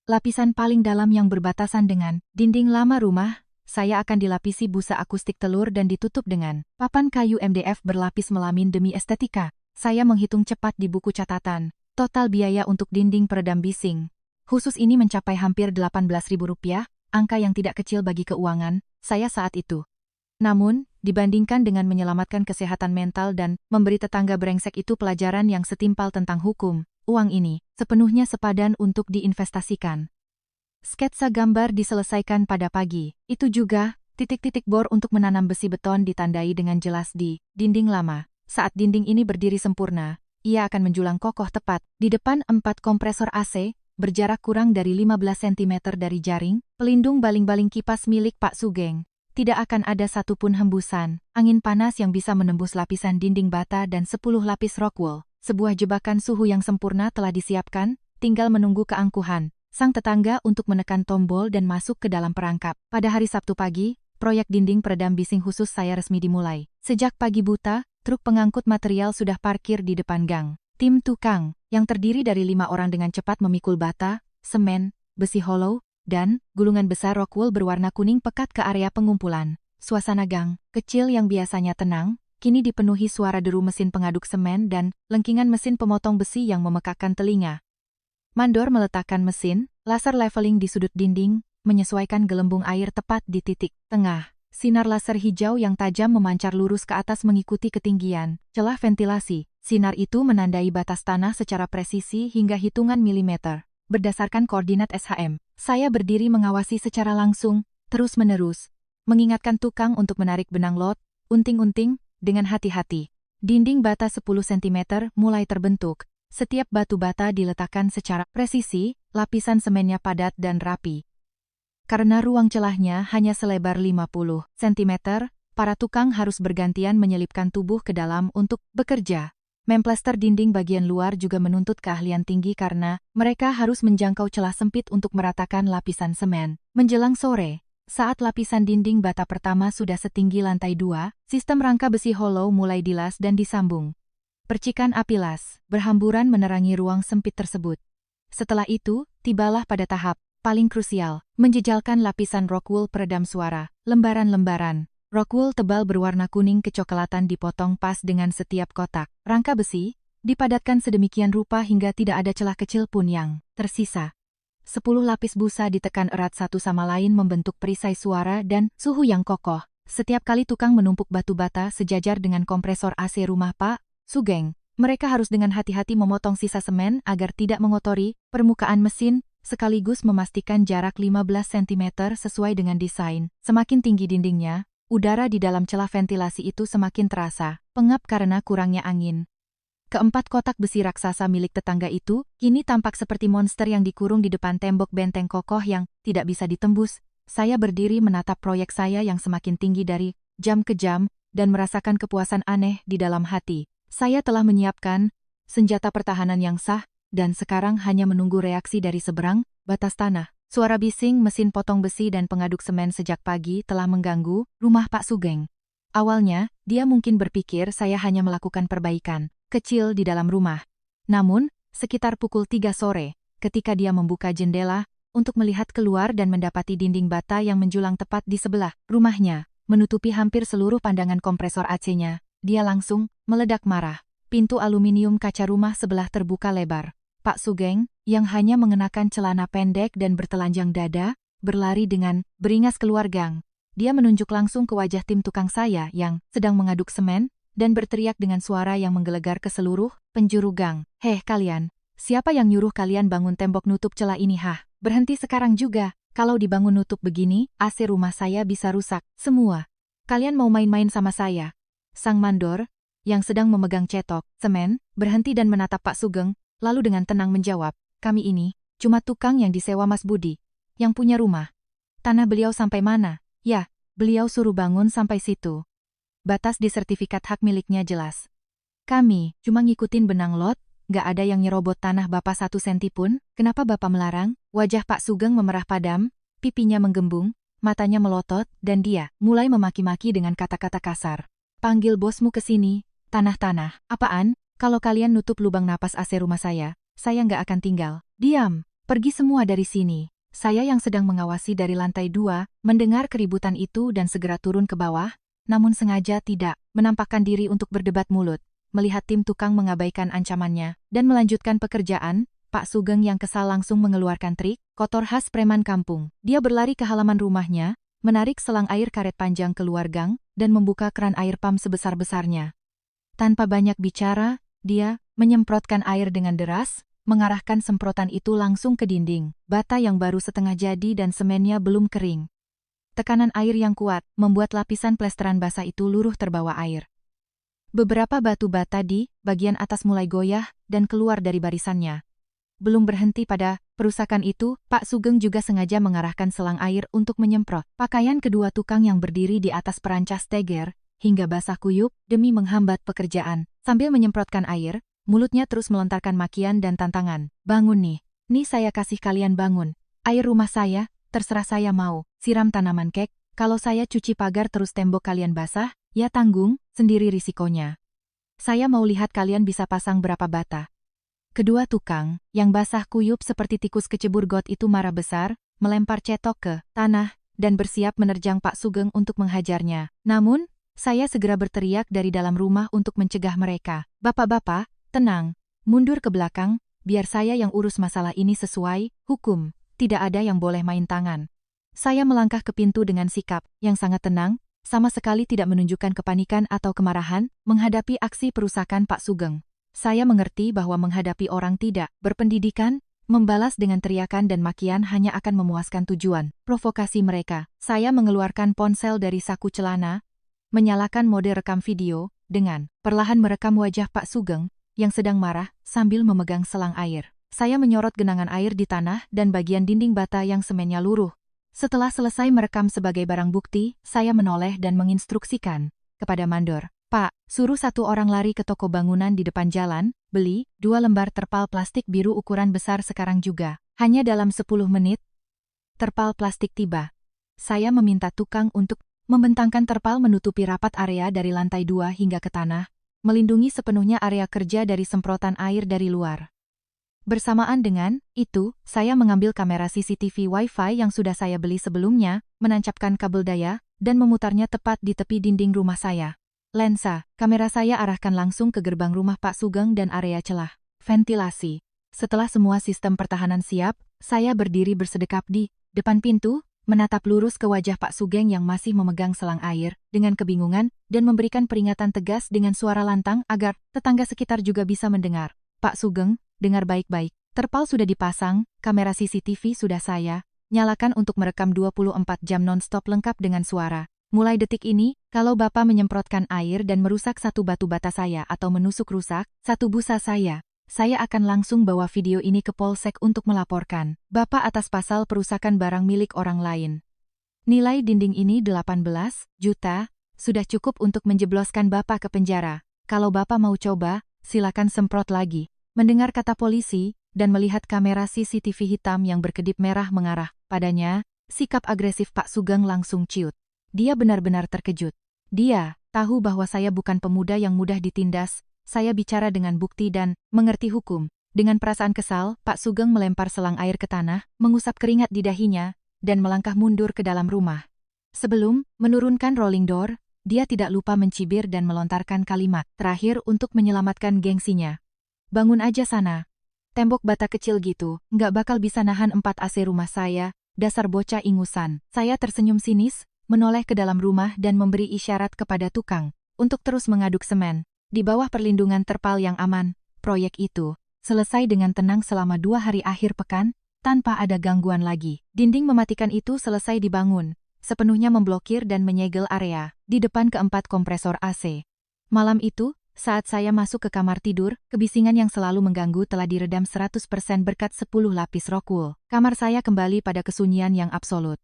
Lapisan paling dalam yang berbatasan dengan dinding lama rumah, saya akan dilapisi busa akustik telur dan ditutup dengan papan kayu MDF berlapis melamin demi estetika. Saya menghitung cepat di buku catatan, total biaya untuk dinding peredam bising khusus ini mencapai hampir Rp18.000, angka yang tidak kecil bagi keuangan saya saat itu. Namun, dibandingkan dengan menyelamatkan kesehatan mental dan memberi tetangga brengsek itu pelajaran yang setimpal tentang hukum, uang ini sepenuhnya sepadan untuk diinvestasikan. Sketsa gambar diselesaikan pada pagi, itu juga titik-titik bor untuk menanam besi beton ditandai dengan jelas di dinding lama. Saat dinding ini berdiri sempurna, ia akan menjulang kokoh tepat di depan 4 kompresor AC, berjarak kurang dari 15 cm dari jaring pelindung baling-baling kipas milik Pak Sugeng. Tidak akan ada satupun hembusan angin panas yang bisa menembus lapisan dinding bata dan 10 lapis rock wool. Sebuah jebakan suhu yang sempurna telah disiapkan, tinggal menunggu keangkuhan sang tetangga untuk menekan tombol dan masuk ke dalam perangkap. Pada hari Sabtu pagi, proyek dinding peredam bising khusus saya resmi dimulai. Sejak pagi buta, truk pengangkut material sudah parkir di depan gang. Tim tukang, yang terdiri dari 5 orang dengan cepat memikul bata, semen, besi hollow, dan gulungan besar rock wool berwarna kuning pekat ke area pengumpulan. Suasana gang kecil yang biasanya tenang, kini dipenuhi suara deru mesin pengaduk semen dan lengkingan mesin pemotong besi yang memekakkan telinga. Mandor meletakkan mesin, laser leveling di sudut dinding, menyesuaikan gelembung air tepat di titik tengah. Sinar laser hijau yang tajam memancar lurus ke atas mengikuti ketinggian celah ventilasi. Sinar itu menandai batas tanah secara presisi hingga hitungan milimeter. Berdasarkan koordinat SHM, saya berdiri mengawasi secara langsung, terus-menerus, mengingatkan tukang untuk menarik benang lot, unting-unting, dengan hati-hati. Dinding bata 10 cm mulai terbentuk. Setiap batu bata diletakkan secara presisi, lapisan semennya padat dan rapi. Karena ruang celahnya hanya selebar 50 cm, para tukang harus bergantian menyelipkan tubuh ke dalam untuk bekerja. Memplester dinding bagian luar juga menuntut keahlian tinggi karena mereka harus menjangkau celah sempit untuk meratakan lapisan semen. Menjelang sore, saat lapisan dinding bata pertama sudah setinggi lantai 2, sistem rangka besi hollow mulai dilas dan disambung. Percikan api las berhamburan menerangi ruang sempit tersebut. Setelah itu, tibalah pada tahap paling krusial, menjejalkan lapisan rock wool peredam suara, lembaran-lembaran. Rock wool tebal berwarna kuning kecoklatan dipotong pas dengan setiap kotak. Rangka besi dipadatkan sedemikian rupa hingga tidak ada celah kecil pun yang tersisa. 10 lapis busa ditekan erat satu sama lain membentuk perisai suara dan suhu yang kokoh. Setiap kali tukang menumpuk batu bata sejajar dengan kompresor AC rumah Pak Sugeng, mereka harus dengan hati-hati memotong sisa semen agar tidak mengotori permukaan mesin, sekaligus memastikan jarak 15 cm sesuai dengan desain. Semakin tinggi dindingnya, udara di dalam celah ventilasi itu semakin terasa pengap karena kurangnya angin. Keempat kotak besi raksasa milik tetangga itu kini tampak seperti monster yang dikurung di depan tembok benteng kokoh yang tidak bisa ditembus. Saya berdiri menatap proyek saya yang semakin tinggi dari jam ke jam dan merasakan kepuasan aneh di dalam hati. Saya telah menyiapkan senjata pertahanan yang sah dan sekarang hanya menunggu reaksi dari seberang batas tanah. Suara bising mesin potong besi dan pengaduk semen sejak pagi telah mengganggu rumah Pak Sugeng. Awalnya, dia mungkin berpikir saya hanya melakukan perbaikan kecil di dalam rumah. Namun, sekitar pukul 3 sore, ketika dia membuka jendela untuk melihat keluar dan mendapati dinding bata yang menjulang tepat di sebelah rumahnya, menutupi hampir seluruh pandangan kompresor AC-nya, dia langsung meledak marah. Pintu aluminium kaca rumah sebelah terbuka lebar. Pak Sugeng, yang hanya mengenakan celana pendek dan bertelanjang dada, berlari dengan beringas keluar gang. Dia menunjuk langsung ke wajah tim tukang saya yang sedang mengaduk semen, dan berteriak dengan suara yang menggelegar ke seluruh penjuru gang. "Heh kalian, siapa yang nyuruh kalian bangun tembok nutup celah ini hah? Berhenti sekarang juga, kalau dibangun nutup begini, AC rumah saya bisa rusak, semua. Kalian mau main-main sama saya?" Sang mandor, yang sedang memegang cetok semen, berhenti dan menatap Pak Sugeng, lalu dengan tenang menjawab, "Kami ini cuma tukang yang disewa Mas Budi, yang punya rumah. Tanah beliau sampai mana? Ya, beliau suruh bangun sampai situ. Batas di sertifikat hak miliknya jelas. Kami cuma ngikutin benang lot, gak ada yang nyerobot tanah Bapak 1 senti pun. Kenapa Bapak melarang?" Wajah Pak Sugeng memerah padam, pipinya menggembung, matanya melotot, dan dia mulai memaki-maki dengan kata-kata kasar. "Panggil bosmu ke sini. Tanah-tanah, apaan? Kalau kalian nutup lubang napas AC rumah saya nggak akan tinggal. Diam, pergi semua dari sini." Saya yang sedang mengawasi dari lantai 2, mendengar keributan itu dan segera turun ke bawah, namun sengaja tidak menampakkan diri untuk berdebat mulut. Melihat tim tukang mengabaikan ancamannya dan melanjutkan pekerjaan, Pak Sugeng yang kesal langsung mengeluarkan trik kotor khas preman kampung. Dia berlari ke halaman rumahnya, menarik selang air karet panjang keluar gang, dan membuka keran air pam sebesar-besarnya. Tanpa banyak bicara, dia menyemprotkan air dengan deras, mengarahkan semprotan itu langsung ke dinding bata yang baru setengah jadi dan semennya belum kering. Tekanan air yang kuat membuat lapisan plesteran basah itu luruh terbawa air. Beberapa batu bata di bagian atas mulai goyah dan keluar dari barisannya. Belum berhenti pada perusakan itu, Pak Sugeng juga sengaja mengarahkan selang air untuk menyemprot pakaian kedua tukang yang berdiri di atas perancas steger, hingga basah kuyup demi menghambat pekerjaan. Sambil menyemprotkan air, mulutnya terus melontarkan makian dan tantangan. "Bangun nih saya kasih kalian bangun. Air rumah saya, terserah saya mau siram tanaman kek, kalau saya cuci pagar terus tembok kalian basah, ya tanggung sendiri risikonya. Saya mau lihat kalian bisa pasang berapa bata." Kedua tukang, yang basah kuyup seperti tikus kecebur got itu marah besar, melempar cetok ke tanah, dan bersiap menerjang Pak Sugeng untuk menghajarnya. Namun, saya segera berteriak dari dalam rumah untuk mencegah mereka. "Bapak-bapak, tenang, mundur ke belakang, biar saya yang urus masalah ini sesuai hukum, tidak ada yang boleh main tangan." Saya melangkah ke pintu dengan sikap yang sangat tenang, sama sekali tidak menunjukkan kepanikan atau kemarahan, menghadapi aksi perusakan Pak Sugeng. Saya mengerti bahwa menghadapi orang tidak berpendidikan, membalas dengan teriakan dan makian hanya akan memuaskan tujuan provokasi mereka. Saya mengeluarkan ponsel dari saku celana, menyalakan mode rekam video, dengan perlahan merekam wajah Pak Sugeng yang sedang marah sambil memegang selang air. Saya menyorot genangan air di tanah dan bagian dinding bata yang semennya luruh. Setelah selesai merekam sebagai barang bukti, saya menoleh dan menginstruksikan kepada mandor, "Pak, suruh 1 orang lari ke toko bangunan di depan jalan, beli 2 lembar terpal plastik biru ukuran besar sekarang juga." Hanya dalam 10 menit, terpal plastik tiba. Saya meminta tukang untuk membentangkan terpal menutupi rapat area dari lantai 2 hingga ke tanah, melindungi sepenuhnya area kerja dari semprotan air dari luar. Bersamaan dengan itu, saya mengambil kamera CCTV Wi-Fi yang sudah saya beli sebelumnya, menancapkan kabel daya, dan memutarnya tepat di tepi dinding rumah saya. Lensa kamera saya arahkan langsung ke gerbang rumah Pak Sugeng dan area celah ventilasi. Setelah semua sistem pertahanan siap, saya berdiri bersedekap di depan pintu, menatap lurus ke wajah Pak Sugeng yang masih memegang selang air, dengan kebingungan, dan memberikan peringatan tegas dengan suara lantang agar tetangga sekitar juga bisa mendengar. "Pak Sugeng, dengar baik-baik. Terpal sudah dipasang, kamera CCTV sudah saya nyalakan untuk merekam 24 jam non-stop lengkap dengan suara. Mulai detik ini, kalau Bapak menyemprotkan air dan merusak 1 batu bata saya atau menusuk rusak 1 busa saya akan langsung bawa video ini ke Polsek untuk melaporkan Bapak atas pasal perusakan barang milik orang lain. Nilai dinding ini 18 juta, sudah cukup untuk menjebloskan Bapak ke penjara. Kalau Bapak mau coba, silakan semprot lagi." Mendengar kata polisi, dan melihat kamera CCTV hitam yang berkedip merah mengarah padanya, sikap agresif Pak Sugeng langsung ciut. Dia benar-benar terkejut. Dia tahu bahwa saya bukan pemuda yang mudah ditindas, saya bicara dengan bukti dan mengerti hukum. Dengan perasaan kesal, Pak Sugeng melempar selang air ke tanah, mengusap keringat di dahinya, dan melangkah mundur ke dalam rumah. Sebelum menurunkan rolling door, dia tidak lupa mencibir dan melontarkan kalimat terakhir untuk menyelamatkan gengsinya. Bangun aja sana. Tembok bata kecil gitu, nggak bakal bisa nahan 4 AC rumah saya, dasar bocah ingusan. Saya tersenyum sinis, menoleh ke dalam rumah dan memberi isyarat kepada tukang untuk terus mengaduk semen. Di bawah perlindungan terpal yang aman, proyek itu selesai dengan tenang selama 2 hari akhir pekan, tanpa ada gangguan lagi. Dinding mematikan itu selesai dibangun, sepenuhnya memblokir dan menyegel area di depan keempat kompresor AC. Malam itu, saat saya masuk ke kamar tidur, kebisingan yang selalu mengganggu telah diredam 100% berkat 10 lapis rokul. Kamar saya kembali pada kesunyian yang absolut.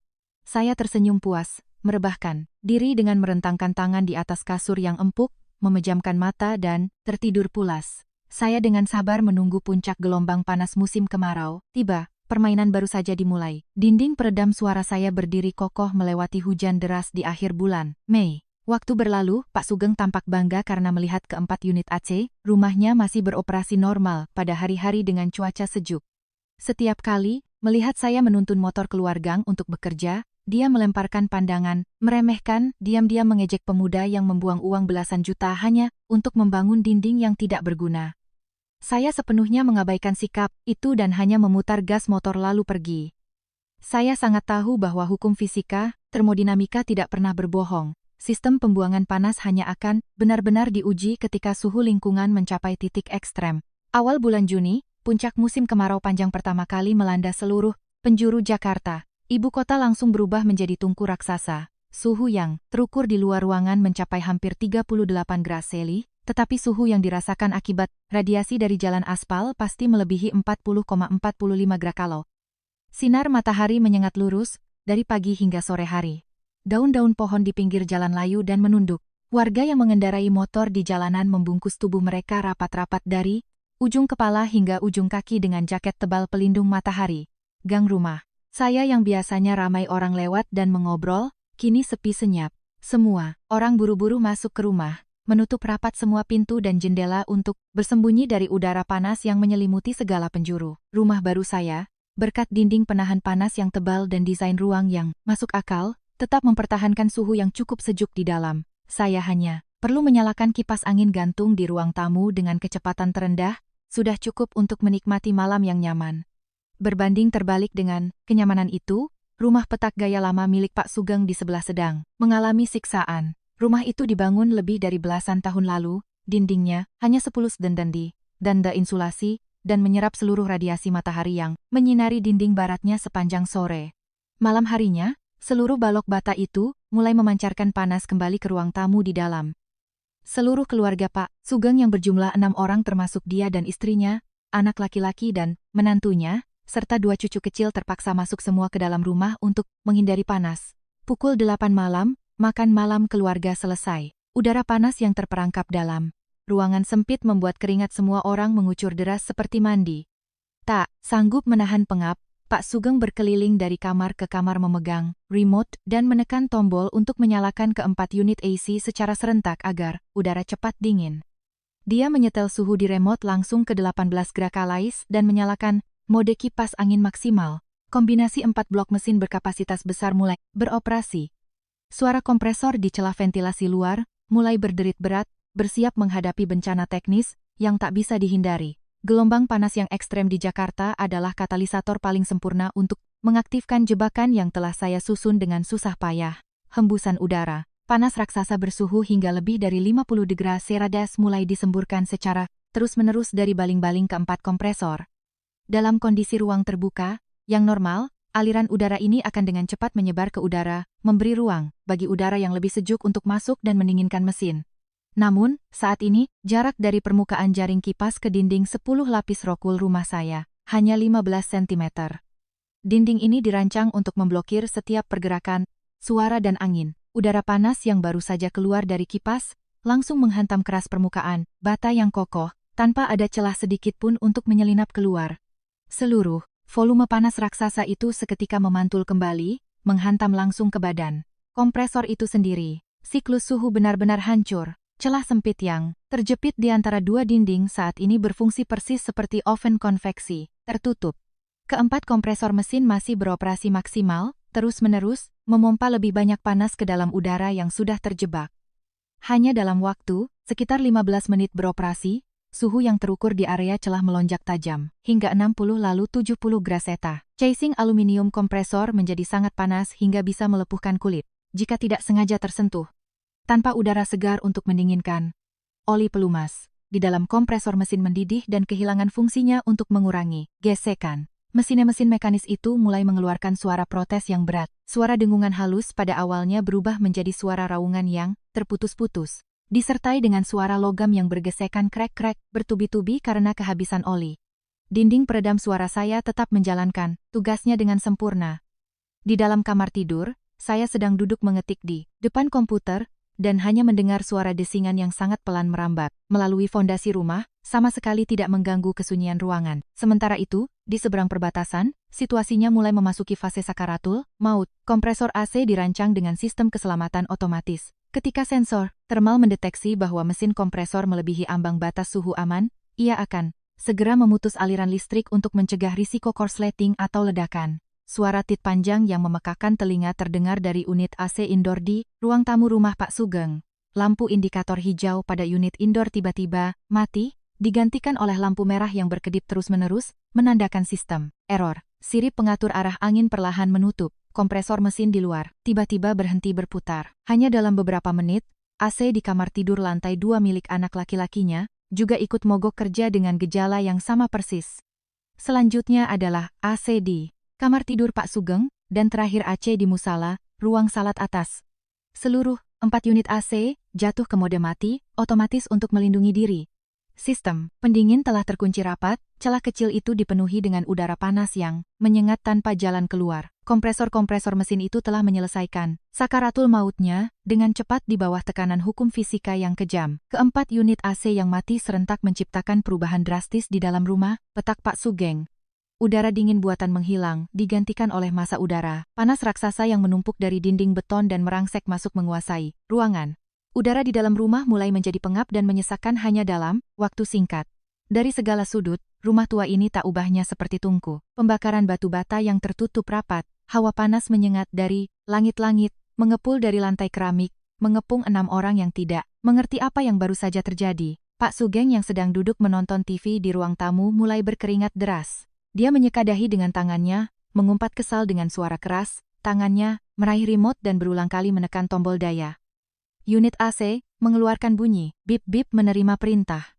Saya tersenyum puas, merebahkan diri dengan merentangkan tangan di atas kasur yang empuk, memejamkan mata dan tertidur pulas. Saya dengan sabar menunggu puncak gelombang panas musim kemarau tiba. Permainan baru saja dimulai. Dinding peredam suara saya berdiri kokoh melewati hujan deras di akhir bulan Mei. Waktu berlalu, Pak Sugeng tampak bangga karena melihat keempat unit AC, rumahnya masih beroperasi normal pada hari-hari dengan cuaca sejuk. Setiap kali melihat saya menuntun motor keluar gang untuk bekerja, dia melemparkan pandangan, meremehkan, diam-diam mengejek pemuda yang membuang uang belasan juta hanya untuk membangun dinding yang tidak berguna. Saya sepenuhnya mengabaikan sikap itu dan hanya memutar gas motor lalu pergi. Saya sangat tahu bahwa hukum fisika, termodinamika tidak pernah berbohong. Sistem pembuangan panas hanya akan benar-benar diuji ketika suhu lingkungan mencapai titik ekstrem. Awal bulan Juni, puncak musim kemarau panjang pertama kali melanda seluruh penjuru Jakarta. Ibu kota langsung berubah menjadi tungku raksasa. Suhu yang terukur di luar ruangan mencapai hampir 38 grad Celcius. Tetapi suhu yang dirasakan akibat radiasi dari jalan aspal pasti melebihi 40,45 grad Celcius. Sinar matahari menyengat lurus dari pagi hingga sore hari. Daun-daun pohon di pinggir jalan layu dan menunduk. Warga yang mengendarai motor di jalanan membungkus tubuh mereka rapat-rapat dari ujung kepala hingga ujung kaki dengan jaket tebal pelindung matahari. Gang rumah saya yang biasanya ramai orang lewat dan mengobrol, kini sepi senyap. Semua orang buru-buru masuk ke rumah, menutup rapat semua pintu dan jendela untuk bersembunyi dari udara panas yang menyelimuti segala penjuru. Rumah baru saya, berkat dinding penahan panas yang tebal dan desain ruang yang masuk akal, tetap mempertahankan suhu yang cukup sejuk di dalam. Saya hanya perlu menyalakan kipas angin gantung di ruang tamu dengan kecepatan terendah, sudah cukup untuk menikmati malam yang nyaman. Berbanding terbalik dengan kenyamanan itu, rumah petak gaya lama milik Pak Sugeng di sebelah sedang mengalami siksaan. Rumah itu dibangun lebih dari belasan tahun lalu, dindingnya hanya 10 cm, dan insulasi, dan menyerap seluruh radiasi matahari yang menyinari dinding baratnya sepanjang sore. Malam harinya, seluruh balok bata itu mulai memancarkan panas kembali ke ruang tamu di dalam. Seluruh keluarga Pak Sugeng yang berjumlah 6 orang termasuk dia dan istrinya, anak laki-laki dan menantunya, serta 2 cucu kecil terpaksa masuk semua ke dalam rumah untuk menghindari panas. Pukul 8 malam, makan malam keluarga selesai. Udara panas yang terperangkap dalam ruangan sempit membuat keringat semua orang mengucur deras seperti mandi. Tak sanggup menahan pengap, Pak Sugeng berkeliling dari kamar ke kamar memegang remote dan menekan tombol untuk menyalakan keempat unit AC secara serentak agar udara cepat dingin. Dia menyetel suhu di remote langsung ke 18 grad Celcius dan menyalakan mode kipas angin maksimal. Kombinasi 4 blok mesin berkapasitas besar mulai beroperasi. Suara kompresor di celah ventilasi luar mulai berderit berat, bersiap menghadapi bencana teknis yang tak bisa dihindari. Gelombang panas yang ekstrem di Jakarta adalah katalisator paling sempurna untuk mengaktifkan jebakan yang telah saya susun dengan susah payah. Hembusan udara panas raksasa bersuhu hingga lebih dari 50 derajat Celcius mulai disemburkan secara terus-menerus dari baling-baling keempat kompresor. Dalam kondisi ruang terbuka yang normal, aliran udara ini akan dengan cepat menyebar ke udara, memberi ruang bagi udara yang lebih sejuk untuk masuk dan mendinginkan mesin. Namun, saat ini, jarak dari permukaan jaring kipas ke dinding 10 lapis rokul rumah saya hanya 15 cm. Dinding ini dirancang untuk memblokir setiap pergerakan, suara dan angin. Udara panas yang baru saja keluar dari kipas langsung menghantam keras permukaan bata yang kokoh, tanpa ada celah sedikit pun untuk menyelinap keluar. Seluruh volume panas raksasa itu seketika memantul kembali, menghantam langsung ke badan kompresor itu sendiri. Siklus suhu benar-benar hancur. Celah sempit yang terjepit di antara dua dinding saat ini berfungsi persis seperti oven konveksi, tertutup. Keempat kompresor mesin masih beroperasi maksimal, terus-menerus, memompa lebih banyak panas ke dalam udara yang sudah terjebak. Hanya dalam waktu, sekitar 15 menit beroperasi, suhu yang terukur di area celah melonjak tajam, hingga 60 lalu 70 graseta. Casing aluminium kompresor menjadi sangat panas hingga bisa melepuhkan kulit, jika tidak sengaja tersentuh. Tanpa udara segar untuk mendinginkan. Oli pelumas di dalam kompresor mesin mendidih dan kehilangan fungsinya untuk mengurangi gesekan. Mesin mekanis itu mulai mengeluarkan suara protes yang berat. Suara dengungan halus pada awalnya berubah menjadi suara raungan yang terputus-putus, disertai dengan suara logam yang bergesekan krek-krek, bertubi-tubi karena kehabisan oli. Dinding peredam suara saya tetap menjalankan tugasnya dengan sempurna. Di dalam kamar tidur, saya sedang duduk mengetik di depan komputer, dan hanya mendengar suara desingan yang sangat pelan merambat melalui fondasi rumah, sama sekali tidak mengganggu kesunyian ruangan. Sementara itu, di seberang perbatasan, situasinya mulai memasuki fase sakaratul maut. Kompresor AC dirancang dengan sistem keselamatan otomatis. Ketika sensor thermal mendeteksi bahwa mesin kompresor melebihi ambang batas suhu aman, ia akan segera memutus aliran listrik untuk mencegah risiko korsleting atau ledakan. Suara tit panjang yang memekakan telinga terdengar dari unit AC indoor di ruang tamu rumah Pak Sugeng. Lampu indikator hijau pada unit indoor tiba-tiba mati, digantikan oleh lampu merah yang berkedip terus-menerus, menandakan sistem error. Sirip pengatur arah angin perlahan menutup. Kompresor mesin di luar tiba-tiba berhenti berputar. Hanya dalam beberapa menit, AC di kamar tidur lantai 2 milik anak laki-lakinya juga ikut mogok kerja dengan gejala yang sama persis. Selanjutnya adalah AC di kamar tidur Pak Sugeng, dan terakhir AC di musala, ruang salat atas. Seluruh 4 unit AC jatuh ke mode mati, otomatis untuk melindungi diri. Sistem pendingin telah terkunci rapat, celah kecil itu dipenuhi dengan udara panas yang menyengat tanpa jalan keluar. Kompresor-kompresor mesin itu telah menyelesaikan sakaratul mautnya dengan cepat di bawah tekanan hukum fisika yang kejam. Keempat unit AC yang mati serentak menciptakan perubahan drastis di dalam rumah, petak Pak Sugeng. Udara dingin buatan menghilang, digantikan oleh massa udara panas raksasa yang menumpuk dari dinding beton dan merangsek masuk menguasai ruangan. Udara di dalam rumah mulai menjadi pengap dan menyesakkan hanya dalam waktu singkat. Dari segala sudut, rumah tua ini tak ubahnya seperti tungku. Pembakaran batu bata yang tertutup rapat, hawa panas menyengat dari langit-langit, mengepul dari lantai keramik, mengepung 6 orang yang tidak mengerti apa yang baru saja terjadi. Pak Sugeng yang sedang duduk menonton TV di ruang tamu mulai berkeringat deras. Dia menyeka dahi dengan tangannya, mengumpat kesal dengan suara keras, tangannya meraih remote dan berulang kali menekan tombol daya. Unit AC mengeluarkan bunyi, bip-bip menerima perintah.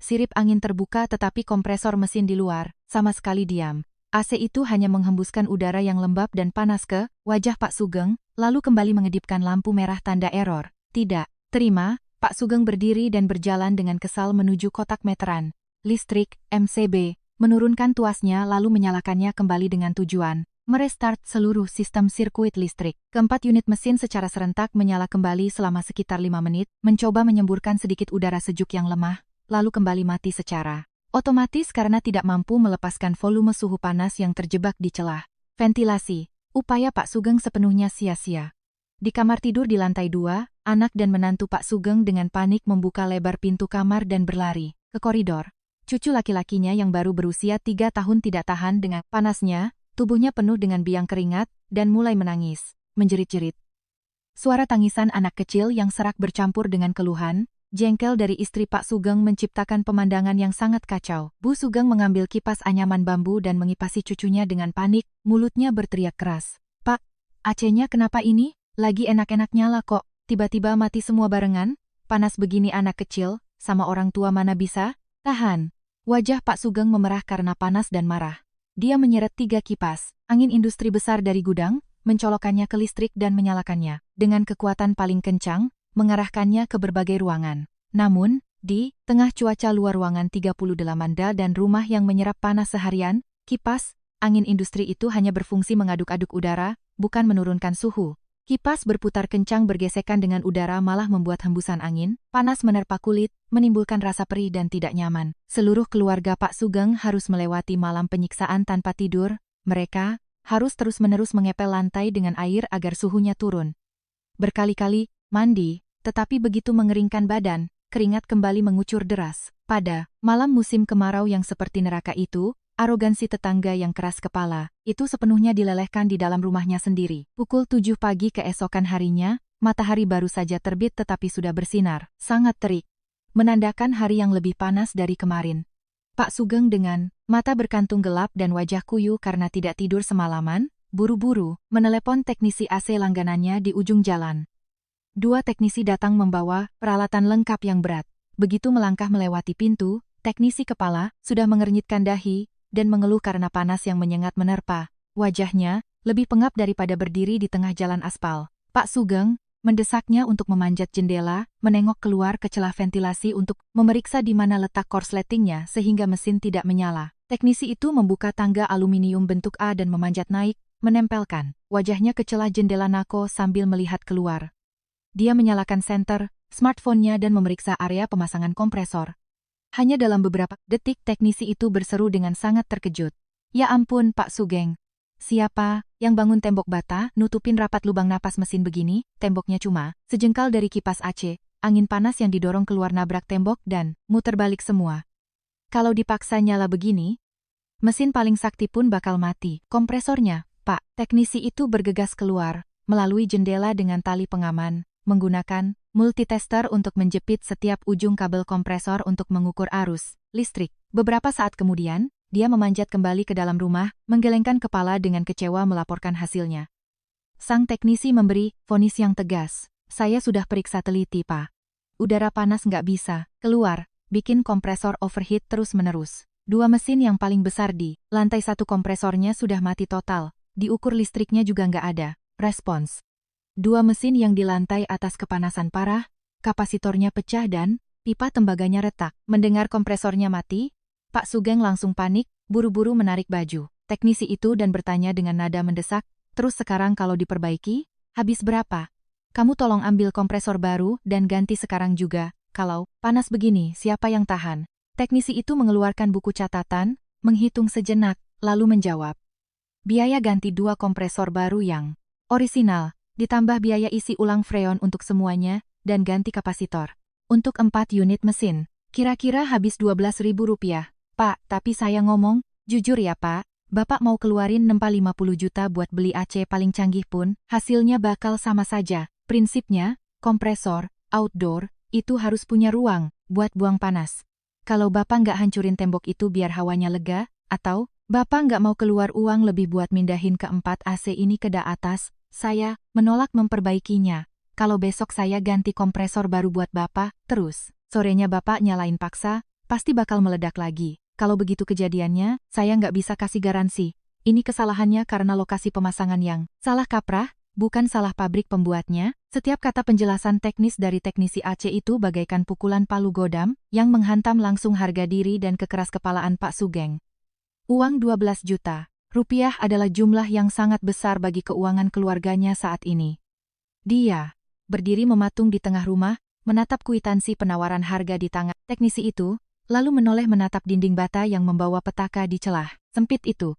Sirip angin terbuka tetapi kompresor mesin di luar sama sekali diam. AC itu hanya menghembuskan udara yang lembab dan panas ke wajah Pak Sugeng, lalu kembali mengedipkan lampu merah tanda error. Tidak terima, Pak Sugeng berdiri dan berjalan dengan kesal menuju kotak meteran listrik, MCB, menurunkan tuasnya lalu menyalakannya kembali dengan tujuan merestart seluruh sistem sirkuit listrik. Keempat unit mesin secara serentak menyala kembali selama sekitar 5 menit, mencoba menyemburkan sedikit udara sejuk yang lemah, lalu kembali mati secara otomatis karena tidak mampu melepaskan volume suhu panas yang terjebak di celah ventilasi. Upaya Pak Sugeng sepenuhnya sia-sia. Di kamar tidur di lantai 2, anak dan menantu Pak Sugeng dengan panik membuka lebar pintu kamar dan berlari ke koridor. Cucu laki-lakinya yang baru berusia 3 tahun tidak tahan dengan panasnya, tubuhnya penuh dengan biang keringat, dan mulai menangis, menjerit-jerit. Suara tangisan anak kecil yang serak bercampur dengan keluhan, jengkel dari istri Pak Sugeng menciptakan pemandangan yang sangat kacau. Bu Sugeng mengambil kipas anyaman bambu dan mengipasi cucunya dengan panik, mulutnya berteriak keras. Pak, AC-nya kenapa ini? Lagi enak-enak nyala kok, tiba-tiba mati semua barengan? Panas begini anak kecil, sama orang tua mana bisa tahan? Wajah Pak Sugeng memerah karena panas dan marah. Dia menyeret 3 kipas angin industri besar dari gudang, mencolokkannya ke listrik dan menyalakannya. Dengan kekuatan paling kencang, mengarahkannya ke berbagai ruangan. Namun, di tengah cuaca luar ruangan 38 dan rumah yang menyerap panas seharian, kipas angin industri itu hanya berfungsi mengaduk-aduk udara, bukan menurunkan suhu. Kipas berputar kencang bergesekan dengan udara malah membuat hembusan angin panas menerpa kulit, menimbulkan rasa perih dan tidak nyaman. Seluruh keluarga Pak Sugeng harus melewati malam penyiksaan tanpa tidur. Mereka harus terus-menerus mengepel lantai dengan air agar suhunya turun. Berkali-kali mandi, tetapi begitu mengeringkan badan, keringat kembali mengucur deras. Pada malam musim kemarau yang seperti neraka itu, arogansi tetangga yang keras kepala, itu sepenuhnya dilelehkan di dalam rumahnya sendiri. Pukul 7 pagi keesokan harinya, matahari baru saja terbit tetapi sudah bersinar, sangat terik, menandakan hari yang lebih panas dari kemarin. Pak Sugeng dengan mata berkantung gelap dan wajah kuyu karena tidak tidur semalaman, buru-buru menelepon teknisi AC langganannya di ujung jalan. Dua teknisi datang membawa peralatan lengkap yang berat. Begitu melangkah melewati pintu, teknisi kepala sudah mengernyitkan dahi dan mengeluh karena panas yang menyengat menerpa. Wajahnya lebih pengap daripada berdiri di tengah jalan aspal. Pak Sugeng mendesaknya untuk memanjat jendela, menengok keluar ke celah ventilasi untuk memeriksa di mana letak korsletingnya sehingga mesin tidak menyala. Teknisi itu membuka tangga aluminium bentuk A dan memanjat naik, menempelkan wajahnya ke celah jendela Nako sambil melihat keluar. Dia menyalakan senter, smartphone-nya dan memeriksa area pemasangan kompresor. Hanya dalam beberapa detik teknisi itu berseru dengan sangat terkejut. "Ya ampun Pak Sugeng. Siapa yang bangun tembok bata, nutupin rapat lubang napas mesin begini? Temboknya cuma sejengkal dari kipas AC, angin panas yang didorong keluar nabrak tembok dan muter balik semua. Kalau dipaksa nyala begini, mesin paling sakti pun bakal mati. Kompresornya, Pak." Teknisi itu bergegas keluar, melalui jendela dengan tali pengaman, menggunakan multitester untuk menjepit setiap ujung kabel kompresor untuk mengukur arus listrik. Beberapa saat kemudian, dia memanjat kembali ke dalam rumah, menggelengkan kepala dengan kecewa melaporkan hasilnya. Sang teknisi memberi vonis yang tegas. "Saya sudah periksa teliti, Pak. Udara panas nggak bisa keluar, bikin kompresor overheat terus-menerus. Dua mesin yang paling besar di lantai satu kompresornya sudah mati total, diukur listriknya juga nggak ada respons. Dua mesin yang di lantai atas kepanasan parah, kapasitornya pecah dan pipa tembaganya retak." Mendengar kompresornya mati, Pak Sugeng langsung panik, buru-buru menarik baju teknisi itu dan bertanya dengan nada mendesak, "Terus sekarang kalau diperbaiki, habis berapa? Kamu tolong ambil kompresor baru dan ganti sekarang juga. Kalau panas begini, siapa yang tahan?" Teknisi itu mengeluarkan buku catatan, menghitung sejenak, lalu menjawab, "Biaya ganti dua kompresor baru yang orisinal, ditambah biaya isi ulang freon untuk semuanya, dan ganti kapasitor untuk 4 unit mesin. Kira-kira habis Rp12.000. Pak, tapi saya ngomong, jujur ya Pak, Bapak mau keluarin 50 juta buat beli AC paling canggih pun, hasilnya bakal sama saja. Prinsipnya, kompresor, outdoor, itu harus punya ruang buat buang panas. Kalau Bapak nggak hancurin tembok itu biar hawanya lega, atau Bapak nggak mau keluar uang lebih buat mindahin keempat AC ini ke atas, saya menolak memperbaikinya. Kalau besok saya ganti kompresor baru buat Bapak, terus sorenya Bapak nyalain paksa, pasti bakal meledak lagi. Kalau begitu kejadiannya, saya nggak bisa kasih garansi. Ini kesalahannya karena lokasi pemasangan yang salah kaprah, bukan salah pabrik pembuatnya." Setiap kata penjelasan teknis dari teknisi AC itu bagaikan pukulan palu godam yang menghantam langsung harga diri dan kekeraskepalaan Pak Sugeng. Uang 12 juta rupiah adalah jumlah yang sangat besar bagi keuangan keluarganya saat ini. Dia berdiri mematung di tengah rumah, menatap kwitansi penawaran harga di tangan teknisi itu, lalu menoleh menatap dinding bata yang membawa petaka di celah sempit itu.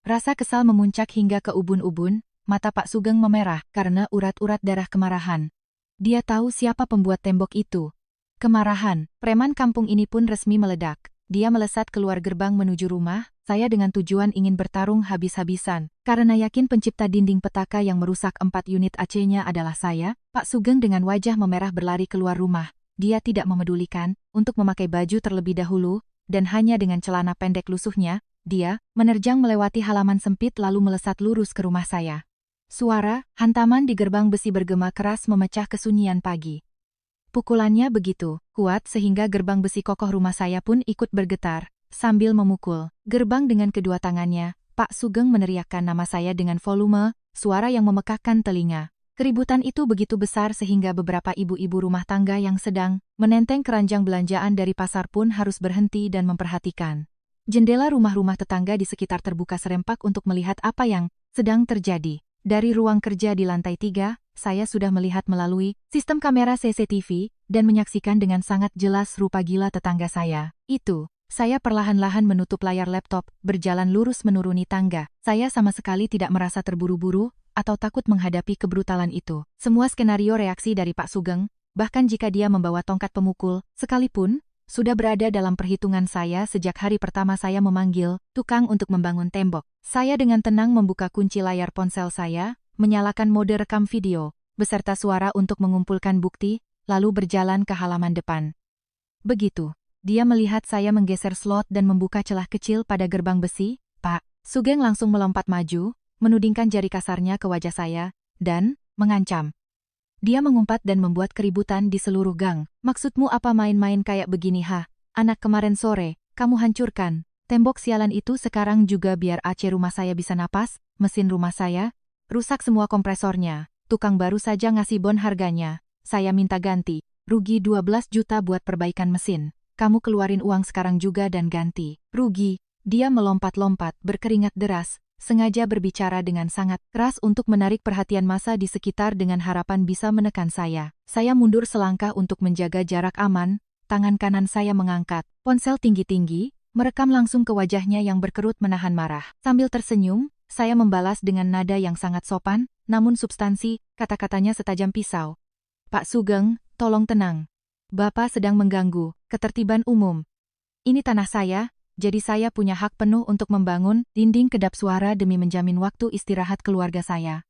Rasa kesal memuncak hingga ke ubun-ubun, mata Pak Sugeng memerah karena urat-urat darah kemarahan. Dia tahu siapa pembuat tembok itu. Kemarahan, preman kampung ini pun resmi meledak. Dia melesat keluar gerbang menuju rumah, saya dengan tujuan ingin bertarung habis-habisan. Karena yakin pencipta dinding petaka yang merusak 4 unit AC-nya adalah saya, Pak Sugeng dengan wajah memerah berlari keluar rumah. Dia tidak memedulikan untuk memakai baju terlebih dahulu, dan hanya dengan celana pendek lusuhnya, dia menerjang melewati halaman sempit lalu melesat lurus ke rumah saya. Suara hantaman di gerbang besi bergema keras memecah kesunyian pagi. Pukulannya begitu kuat sehingga gerbang besi kokoh rumah saya pun ikut bergetar. Sambil memukul gerbang dengan kedua tangannya, Pak Sugeng meneriakkan nama saya dengan volume suara yang memekakkan telinga. Keributan itu begitu besar sehingga beberapa ibu-ibu rumah tangga yang sedang menenteng keranjang belanjaan dari pasar pun harus berhenti dan memperhatikan. Jendela rumah-rumah tetangga di sekitar terbuka serempak untuk melihat apa yang sedang terjadi. Dari ruang kerja di lantai 3, saya sudah melihat melalui sistem kamera CCTV dan menyaksikan dengan sangat jelas rupa gila tetangga saya. Saya perlahan-lahan menutup layar laptop, berjalan lurus menuruni tangga. Saya sama sekali tidak merasa terburu-buru atau takut menghadapi kebrutalan itu. Semua skenario reaksi dari Pak Sugeng bahkan jika dia membawa tongkat pemukul, sekalipun, sudah berada dalam perhitungan saya sejak hari pertama saya memanggil tukang untuk membangun tembok. Saya dengan tenang membuka kunci layar ponsel saya, menyalakan mode rekam video, beserta suara untuk mengumpulkan bukti, lalu berjalan ke halaman depan. Begitu, dia melihat saya menggeser slot dan membuka celah kecil pada gerbang besi, Pak Sugeng langsung melompat maju, menudingkan jari kasarnya ke wajah saya, dan mengancam. Dia mengumpat dan membuat keributan di seluruh gang. Maksudmu apa main-main kayak begini anak kemarin sore, kamu hancurkan. Tembok sialan itu sekarang juga biar AC rumah saya bisa napas, mesin rumah saya, rusak semua kompresornya. Tukang baru saja ngasih bon harganya. Saya minta ganti. Rugi 12 juta buat perbaikan mesin. Kamu keluarin uang sekarang juga dan ganti. Rugi. Dia melompat-lompat, berkeringat deras. Sengaja berbicara dengan sangat keras untuk menarik perhatian massa di sekitar dengan harapan bisa menekan saya. Saya mundur selangkah untuk menjaga jarak aman, tangan kanan saya mengangkat ponsel tinggi-tinggi, merekam langsung ke wajahnya yang berkerut menahan marah. Sambil tersenyum, saya membalas dengan nada yang sangat sopan, namun substansi, kata-katanya setajam pisau. Pak Sugeng, tolong tenang. Bapak sedang mengganggu ketertiban umum. Ini tanah saya. Jadi saya punya hak penuh untuk membangun dinding kedap suara demi menjamin waktu istirahat keluarga saya.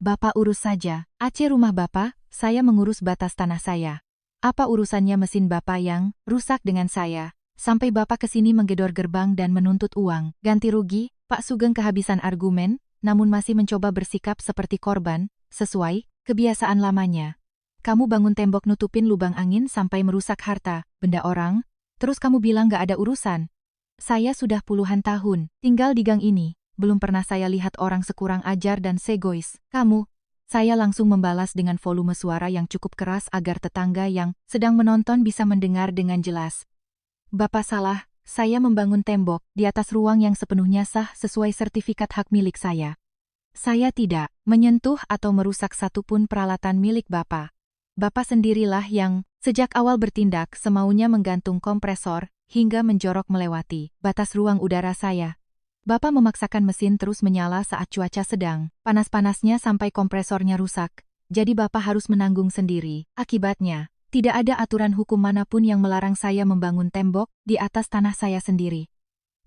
Bapak urus saja, AC rumah Bapak, saya mengurus batas tanah saya. Apa urusannya mesin Bapak yang rusak dengan saya? Sampai Bapak kesini menggedor gerbang dan menuntut uang ganti rugi. Pak Sugeng kehabisan argumen, namun masih mencoba bersikap seperti korban, sesuai kebiasaan lamanya. Kamu bangun tembok nutupin lubang angin sampai merusak harta, benda orang, terus kamu bilang gak ada urusan. Saya sudah puluhan tahun tinggal di gang ini, belum pernah saya lihat orang sekurang ajar dan segois. Kamu, saya langsung membalas dengan volume suara yang cukup keras agar tetangga yang sedang menonton bisa mendengar dengan jelas. Bapak salah, saya membangun tembok di atas ruang yang sepenuhnya sah sesuai sertifikat hak milik saya. Saya tidak menyentuh atau merusak satupun peralatan milik Bapak. Bapak sendirilah yang sejak awal bertindak semaunya menggantung kompresor, hingga menjorok melewati batas ruang udara saya. Bapak memaksakan mesin terus menyala saat cuaca sedang panas-panasnya sampai kompresornya rusak. Jadi Bapak harus menanggung sendiri. Akibatnya, tidak ada aturan hukum manapun yang melarang saya membangun tembok di atas tanah saya sendiri.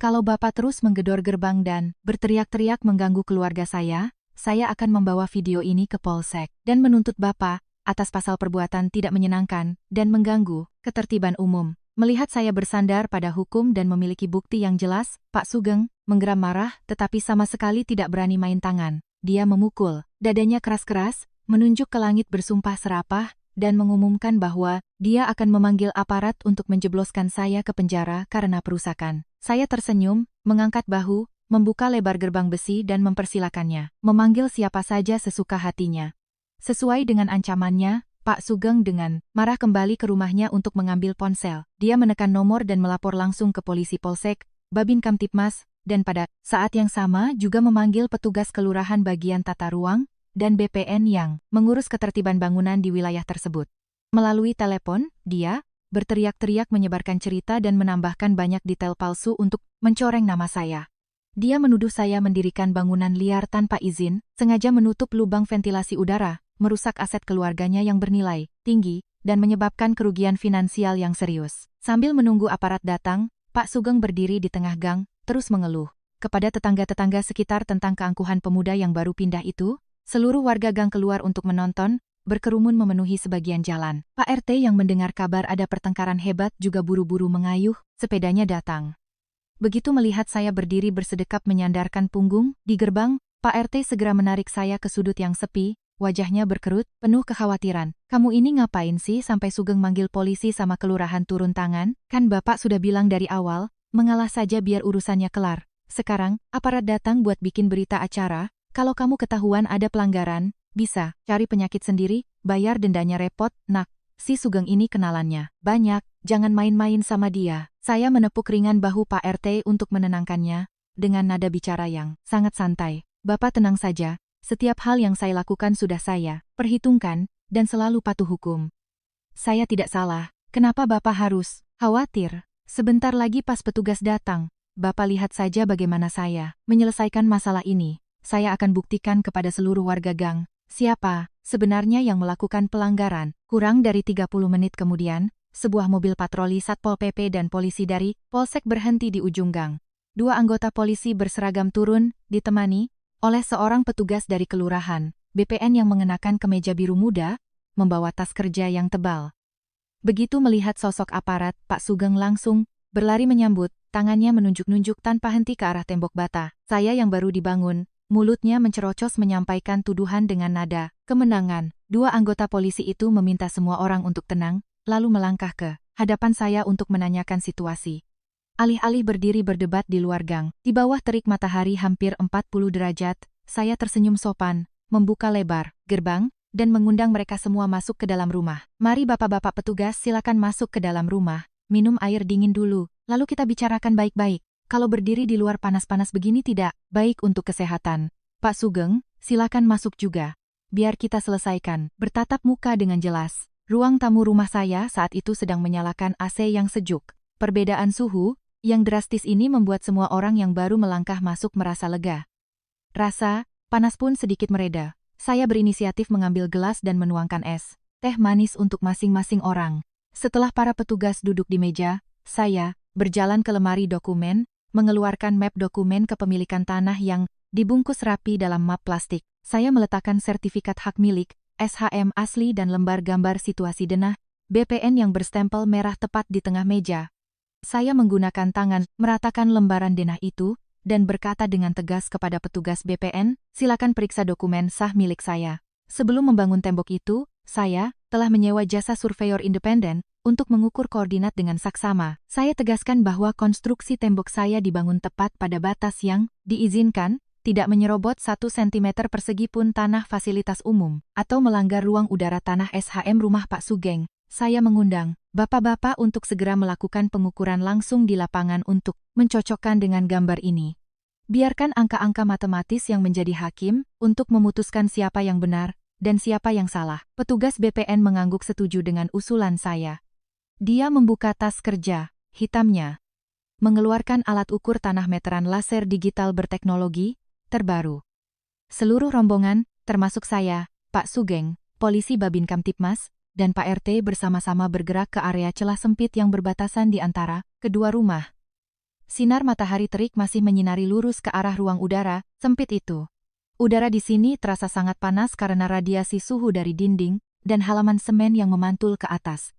Kalau Bapak terus menggedor gerbang dan berteriak-teriak mengganggu keluarga saya akan membawa video ini ke Polsek dan menuntut Bapak atas pasal perbuatan tidak menyenangkan dan mengganggu ketertiban umum. Melihat saya bersandar pada hukum dan memiliki bukti yang jelas, Pak Sugeng menggeram marah tetapi sama sekali tidak berani main tangan. Dia memukul dadanya keras-keras, menunjuk ke langit bersumpah serapah, dan mengumumkan bahwa dia akan memanggil aparat untuk menjebloskan saya ke penjara karena perusakan. Saya tersenyum, mengangkat bahu, membuka lebar gerbang besi dan mempersilakannya memanggil siapa saja sesuka hatinya. Sesuai dengan ancamannya, Pak Sugeng dengan marah kembali ke rumahnya untuk mengambil ponsel. Dia menekan nomor dan melapor langsung ke polisi Polsek, Babin Kamtipmas, dan pada saat yang sama juga memanggil petugas kelurahan bagian tata ruang dan BPN yang mengurus ketertiban bangunan di wilayah tersebut. Melalui telepon, dia berteriak-teriak menyebarkan cerita dan menambahkan banyak detail palsu untuk mencoreng nama saya. Dia menuduh saya mendirikan bangunan liar tanpa izin, sengaja menutup lubang ventilasi udara, merusak aset keluarganya yang bernilai tinggi, dan menyebabkan kerugian finansial yang serius. Sambil menunggu aparat datang, Pak Sugeng berdiri di tengah gang, terus mengeluh kepada tetangga-tetangga sekitar tentang keangkuhan pemuda yang baru pindah itu. Seluruh warga gang keluar untuk menonton, berkerumun memenuhi sebagian jalan. Pak RT yang mendengar kabar ada pertengkaran hebat juga buru-buru mengayuh, sepedanya datang. Begitu melihat saya berdiri bersedekap menyandarkan punggung di gerbang, Pak RT segera menarik saya ke sudut yang sepi. Wajahnya berkerut, penuh kekhawatiran. Kamu ini ngapain sih sampai Sugeng manggil polisi sama kelurahan turun tangan? Kan Bapak sudah bilang dari awal, mengalah saja biar urusannya kelar. Sekarang, aparat datang buat bikin berita acara. Kalau kamu ketahuan ada pelanggaran, bisa cari penyakit sendiri, bayar dendanya repot, nak. Si Sugeng ini kenalannya banyak, jangan main-main sama dia. Saya menepuk ringan bahu Pak RT untuk menenangkannya, dengan nada bicara yang sangat santai. Bapak tenang saja. Setiap hal yang saya lakukan sudah saya perhitungkan, dan selalu patuh hukum. Saya tidak salah, kenapa Bapak harus khawatir? Sebentar lagi pas petugas datang, Bapak lihat saja bagaimana saya menyelesaikan masalah ini. Saya akan buktikan kepada seluruh warga gang, siapa sebenarnya yang melakukan pelanggaran. Kurang dari 30 menit kemudian, sebuah mobil patroli Satpol PP dan polisi dari Polsek berhenti di ujung gang. Dua anggota polisi berseragam turun, ditemani oleh seorang petugas dari kelurahan, BPN yang mengenakan kemeja biru muda, membawa tas kerja yang tebal. Begitu melihat sosok aparat, Pak Sugeng langsung berlari menyambut, tangannya menunjuk-nunjuk tanpa henti ke arah tembok bata. Saya yang baru dibangun, mulutnya mencerocos menyampaikan tuduhan dengan nada kemenangan. Dua anggota polisi itu meminta semua orang untuk tenang, lalu melangkah ke hadapan saya untuk menanyakan situasi. Alih-alih berdiri berdebat di luar gang, di bawah terik matahari hampir 40 derajat, saya tersenyum sopan, membuka lebar gerbang, dan mengundang mereka semua masuk ke dalam rumah. Mari bapak-bapak petugas silakan masuk ke dalam rumah, minum air dingin dulu, lalu kita bicarakan baik-baik. Kalau berdiri di luar panas-panas begini tidak baik untuk kesehatan. Pak Sugeng, silakan masuk juga. Biar kita selesaikan. Bertatap muka dengan jelas. Ruang tamu rumah saya saat itu sedang menyalakan AC yang sejuk. Perbedaan suhu yang drastis ini membuat semua orang yang baru melangkah masuk merasa lega. Rasa panas pun sedikit mereda. Saya berinisiatif mengambil gelas dan menuangkan es teh manis untuk masing-masing orang. Setelah para petugas duduk di meja, saya berjalan ke lemari dokumen, mengeluarkan map dokumen kepemilikan tanah yang dibungkus rapi dalam map plastik. Saya meletakkan sertifikat hak milik, SHM asli dan lembar gambar situasi denah, BPN yang berstempel merah tepat di tengah meja. Saya menggunakan tangan meratakan lembaran denah itu, dan berkata dengan tegas kepada petugas BPN, silakan periksa dokumen sah milik saya. Sebelum membangun tembok itu, saya telah menyewa jasa surveyor independen untuk mengukur koordinat dengan saksama. Saya tegaskan bahwa konstruksi tembok saya dibangun tepat pada batas yang diizinkan, tidak menyerobot 1 cm persegi pun tanah fasilitas umum, atau melanggar ruang udara tanah SHM rumah Pak Sugeng. Saya mengundang bapak-bapak untuk segera melakukan pengukuran langsung di lapangan untuk mencocokkan dengan gambar ini. Biarkan angka-angka matematis yang menjadi hakim untuk memutuskan siapa yang benar dan siapa yang salah. Petugas BPN mengangguk setuju dengan usulan saya. Dia membuka tas kerja hitamnya, mengeluarkan alat ukur tanah meteran laser digital berteknologi terbaru. Seluruh rombongan, termasuk saya, Pak Sugeng, polisi Babin Kamtipmas, dan Pak RT bersama-sama bergerak ke area celah sempit yang berbatasan di antara kedua rumah. Sinar matahari terik masih menyinari lurus ke arah ruang udara sempit itu. Udara di sini terasa sangat panas karena radiasi suhu dari dinding dan halaman semen yang memantul ke atas.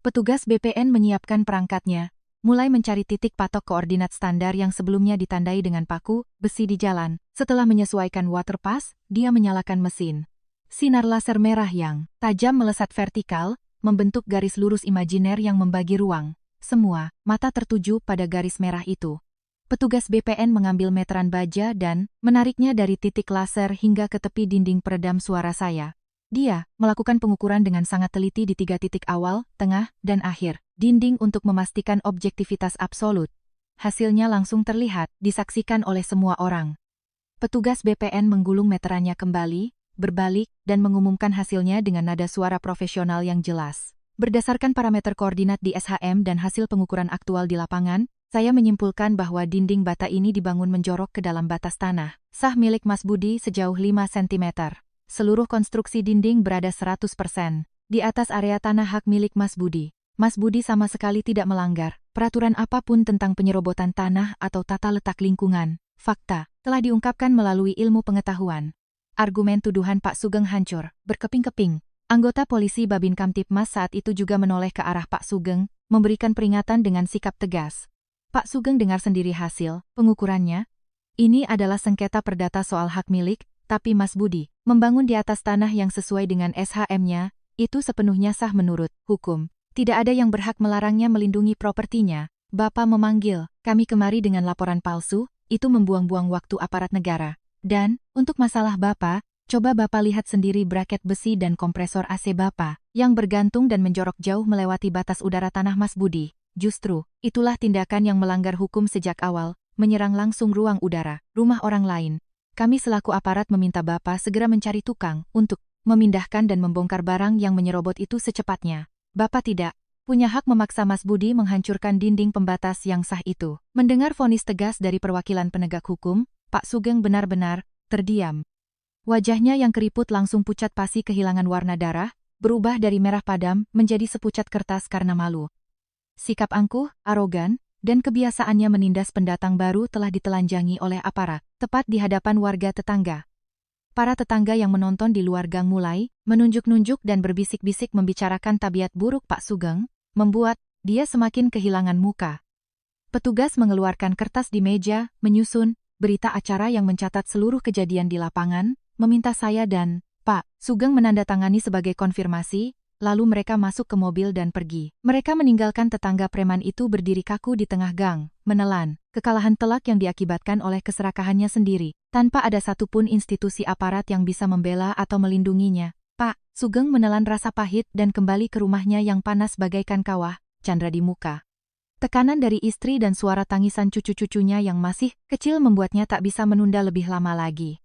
Petugas BPN menyiapkan perangkatnya, mulai mencari titik patok koordinat standar yang sebelumnya ditandai dengan paku besi di jalan. Setelah menyesuaikan water pass, dia menyalakan mesin. Sinar laser merah yang tajam melesat vertikal, membentuk garis lurus imajiner yang membagi ruang. Semua mata tertuju pada garis merah itu. Petugas BPN mengambil meteran baja dan menariknya dari titik laser hingga ke tepi dinding peredam suara saya. Dia melakukan pengukuran dengan sangat teliti di 3 titik awal, tengah, dan akhir dinding untuk memastikan objektivitas absolut. Hasilnya langsung terlihat, disaksikan oleh semua orang. Petugas BPN menggulung meterannya kembali, berbalik, dan mengumumkan hasilnya dengan nada suara profesional yang jelas. Berdasarkan parameter koordinat di SHM dan hasil pengukuran aktual di lapangan, saya menyimpulkan bahwa dinding bata ini dibangun menjorok ke dalam batas tanah sah milik Mas Budi sejauh 5 cm. Seluruh konstruksi dinding berada 100% di atas area tanah hak milik Mas Budi. Mas Budi sama sekali tidak melanggar peraturan apapun tentang penyerobotan tanah atau tata letak lingkungan. Fakta telah diungkapkan melalui ilmu pengetahuan. Argumen tuduhan Pak Sugeng hancur, berkeping-keping. Anggota polisi Babin Kamtipmas saat itu juga menoleh ke arah Pak Sugeng, memberikan peringatan dengan sikap tegas. Pak Sugeng dengar sendiri hasil pengukurannya. Ini adalah sengketa perdata soal hak milik, tapi Mas Budi membangun di atas tanah yang sesuai dengan SHM-nya, itu sepenuhnya sah menurut hukum. Tidak ada yang berhak melarangnya melindungi propertinya. Bapak memanggil kami kemari dengan laporan palsu, itu membuang-buang waktu aparat negara. Dan, untuk masalah Bapak, coba Bapak lihat sendiri braket besi dan kompresor AC Bapak, yang bergantung dan menjorok jauh melewati batas udara tanah Mas Budi. Justru, itulah tindakan yang melanggar hukum sejak awal, menyerang langsung ruang udara, rumah orang lain. Kami selaku aparat meminta Bapak segera mencari tukang, untuk memindahkan dan membongkar barang yang menyerobot itu secepatnya. Bapak tidak punya hak memaksa Mas Budi menghancurkan dinding pembatas yang sah itu. Mendengar vonis tegas dari perwakilan penegak hukum, Pak Sugeng benar-benar terdiam. Wajahnya yang keriput langsung pucat pasi kehilangan warna darah, berubah dari merah padam menjadi sepucat kertas karena malu. Sikap angkuh, arogan, dan kebiasaannya menindas pendatang baru telah ditelanjangi oleh aparat, tepat di hadapan warga tetangga. Para tetangga yang menonton di luar gang mulai menunjuk-nunjuk dan berbisik-bisik membicarakan tabiat buruk Pak Sugeng, membuat dia semakin kehilangan muka. Petugas mengeluarkan kertas di meja, menyusun berita acara yang mencatat seluruh kejadian di lapangan, meminta saya dan Pak Sugeng menandatangani sebagai konfirmasi, lalu mereka masuk ke mobil dan pergi. Mereka meninggalkan tetangga preman itu berdiri kaku di tengah gang, menelan kekalahan telak yang diakibatkan oleh keserakahannya sendiri, tanpa ada satupun institusi aparat yang bisa membela atau melindunginya. Pak Sugeng menelan rasa pahit dan kembali ke rumahnya yang panas bagaikan kawah, candra di muka. Tekanan dari istri dan suara tangisan cucu-cucunya yang masih kecil membuatnya tak bisa menunda lebih lama lagi.